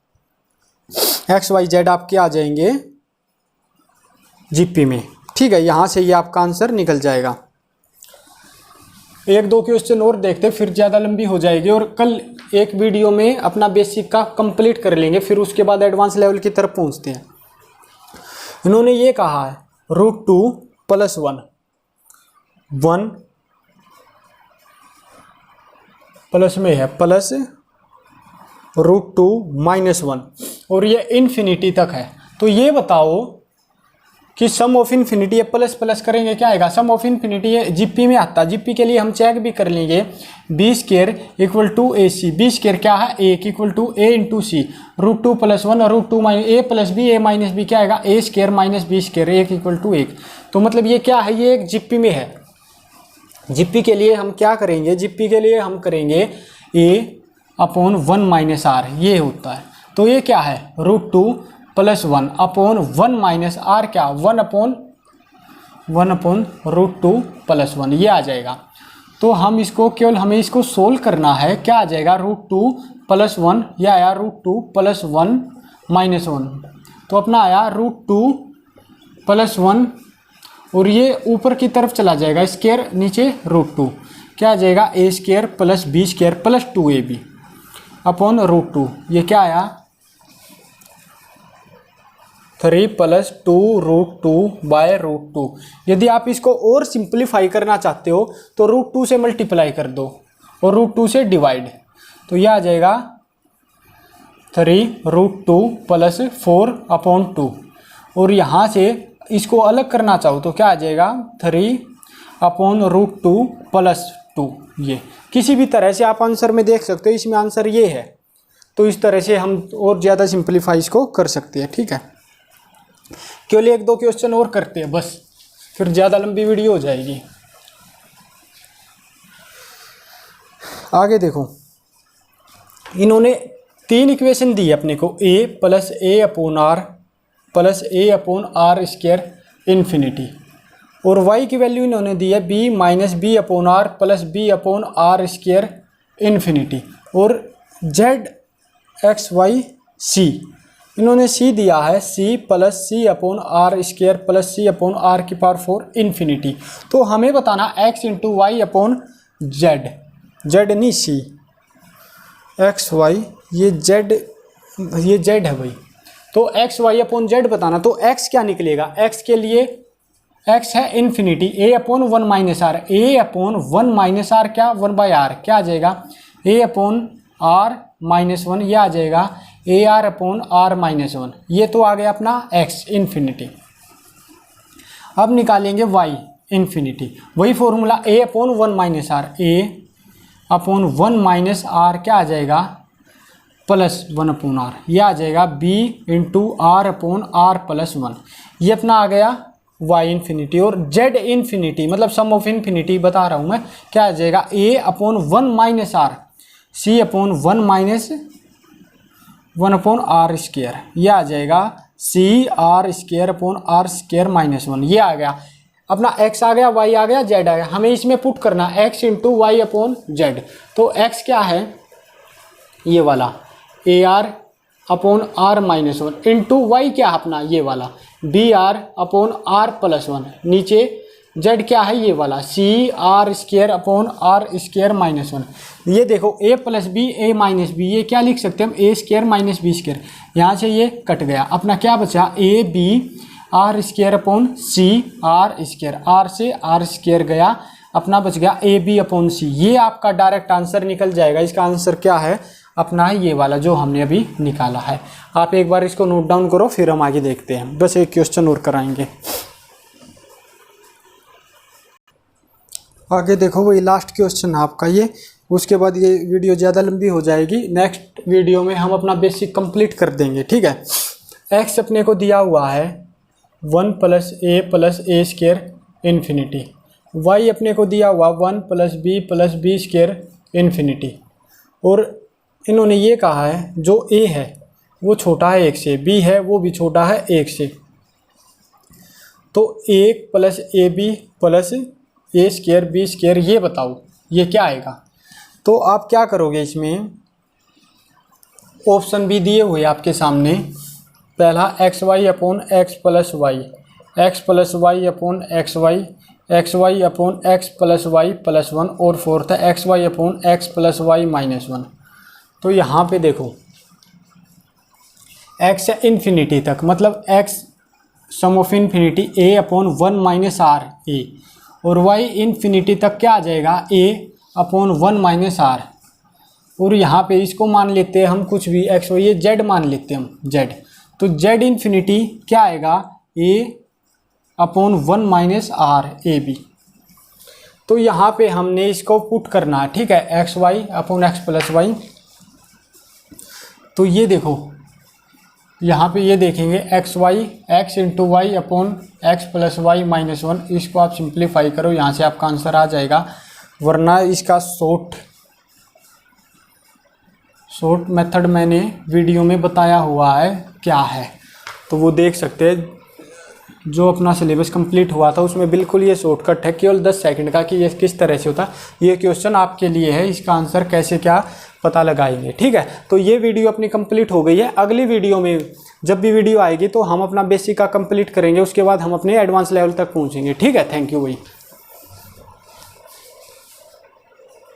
x y z आपके आ जाएंगे GP में। ठीक है, यहाँ से ये आपका आंसर निकल जाएगा। एक दो क्वेश्चन और देखते, फिर ज़्यादा लंबी हो जाएगी और कल एक वीडियो में अपना बेसिक का कंप्लीट कर लेंगे, फिर उसके बाद एडवांस लेवल की तरफ पहुंचते हैं। इन्होंने ये कहा है √2 + 1 प्लस में है प्लस √2 - 1 और ये इन्फिनिटी तक है। तो ये बताओ कि सम ऑफ इन्फिनिटी प्लस प्लस करेंगे क्या आएगा? सम ऑफ इन्फिनिटी है जीपी में आता है। जीपी के लिए हम चेक भी कर लेंगे। b² = AC। b² क्या है? 1 = a × c। √2 + 1 और √2 - a + b a - b क्या आएगा? a² - b²। 1 = 1। तो मतलब ये क्या है? ये एक जीपी में है। जीपी के लिए हम क्या करेंगे? जीपी के लिए हम करेंगे a/1 - r, ये होता है। तो ये क्या है? √2 + 1/1 - r क्या? 1/√2 + 1 ये आ जाएगा। तो हम इसको केवल हमें इसको सोल्व करना है। क्या आ जाएगा? √2 + 1 या आया √2 + 1 - 1। तो अपना आया √2 + 1 और ये ऊपर की तरफ चला जाएगा स्क्वायर, नीचे √2 क्या आ जाएगा? a² + b² + 2ab upon √2। ये क्या आया? 3 + 2√2/√2। यदि आप इसको और सिंप्लीफाई करना चाहते हो तो √2 से मल्टीप्लाई कर दो और √2 से डिवाइड। तो यह आ जाएगा 3√2 + 4/2 और यहाँ से इसको अलग करना चाहो तो क्या आ जाएगा? 3/√2 + 2। ये किसी भी तरह से आप आंसर में देख सकते हो, इसमें आंसर ये है। तो इस तरह से हम और ज़्यादा सिंप्लीफाई इसको कर सकते हैं। ठीक है, केवल एक दो क्वेश्चन और करते हैं बस, फिर ज़्यादा लंबी वीडियो हो जाएगी। आगे देखो, इन्होंने 3 इक्वेशन दी अपने को, a + a/r + a/r² इन्फिनिटी, और y की वैल्यू इन्होंने दी है b - b/r + b/r² इन्फिनिटी, और z x y c इन्होंने c दिया है c + c/r² + c/r⁴ इन्फिनिटी। तो हमें बताना x × y/z, z नहीं c, x y ये z है भाई। तो x y/z बताना। तो x क्या निकलेगा? x के लिए x है infinity, a/1 - r, a/1 - r क्या? 1/r क्या आ जाएगा? a/r - 1 ये आ जाएगा ar/r - 1। ये तो आ गया अपना x इन्फिनिटी। अब निकालेंगे y इन्फिनिटी, वही formula a/1 - r, a/1 - r क्या आ जाएगा? +1/r ये आ जाएगा b × r/r + 1। ये अपना आ गया y इन्फिनिटी। और z इन्फिनिटी मतलब सम ऑफ इन्फिनिटी बता रहा हूँ मैं, क्या आ जाएगा? a/1 - r c/1 - 1/r², ये आ जाएगा c/r²/r² - 1। ये आ गया अपना x आ गया, y आ गया, z आ गया। हमें इसमें पुट करना x × y/z। तो x क्या है? ये वाला ar/r - 1 इंटू y क्या है अपना? ये वाला br/r + 1। नीचे z क्या है? ये वाला c/r²/r² - 1। ये देखो a + b a - b, ये क्या लिख सकते हैं हम? a² - b²। यहाँ से ये कट गया, अपना क्या बचा? ab r²/c r², r से r² गया, अपना बच गया ab/c। ये आपका डायरेक्ट आंसर निकल जाएगा। इसका आंसर क्या है? अपना है ये वाला जो हमने अभी निकाला है। आप एक बार इसको नोट डाउन करो, फिर हम आगे देखते हैं। बस एक क्वेश्चन और कराएंगे। आगे देखो, वही लास्ट क्वेश्चन है आपका ये। उसके बाद ये वीडियो ज़्यादा लंबी हो जाएगी। नेक्स्ट वीडियो में हम अपना बेसिक कंप्लीट कर देंगे। ठीक है, x अपने को दिया हुआ है 1 + a + a² इन्फिनिटी, y अपने को दिया हुआ 1 + b + b² इन्फिनिटी, और इन्होंने ये कहा है जो a है वो छोटा है 1 से, b है वो भी छोटा है 1 से। तो 1 + ab + a² b² ये बताओ ये क्या आएगा? तो आप क्या करोगे, इसमें ऑप्शन भी दिए हुए आपके सामने। पहला xy/x + y, x + y/xy x y upon x plus y plus 1 और फोर्थ है x y upon x plus y minus 1। तो यहाँ पे देखो एक्स है इन्फिनिटी तक, मतलब x sum of infinity a upon 1 minus r a, और वाई इन्फिनिटी तक क्या आ जाएगा ए अपॉन 1 माइनस आर। और यहाँ पे इसको मान लेते हैं हम कुछ भी एक्स वाई, ये जेड मान लेते हैं हम जेड, तो जेड इन्फिनिटी क्या आएगा a upon 1 minus r a B. तो यहाँ पे हमने इसको पुट करना है, ठीक है, x y upon x plus y. तो ये देखो यहाँ पे ये देखेंगे x y x into y upon x plus y minus 1, इसको आप सिंप्लीफाई करो, यहाँ से आपका आंसर आ जाएगा। वरना इसका शॉर्ट मेथड मैंने वीडियो में बताया हुआ है क्या है, तो वो देख सकते हैं। जो अपना सिलेबस कंप्लीट हुआ था उसमें बिल्कुल ये शॉर्टकट है, केवल 10 सेकंड का, कि ये किस तरह से होता है। ये क्वेश्चन आपके लिए है, इसका आंसर कैसे क्या पता लगाएंगे, ठीक है। तो ये वीडियो अपनी कंप्लीट हो गई है। अगली वीडियो में जब भी वीडियो आएगी तो हम अपना बेसिक का कंप्लीट करेंगे, उसके बाद हम अपने एडवांस लेवल तक पहुँचेंगे, ठीक है। थैंक यू भाई।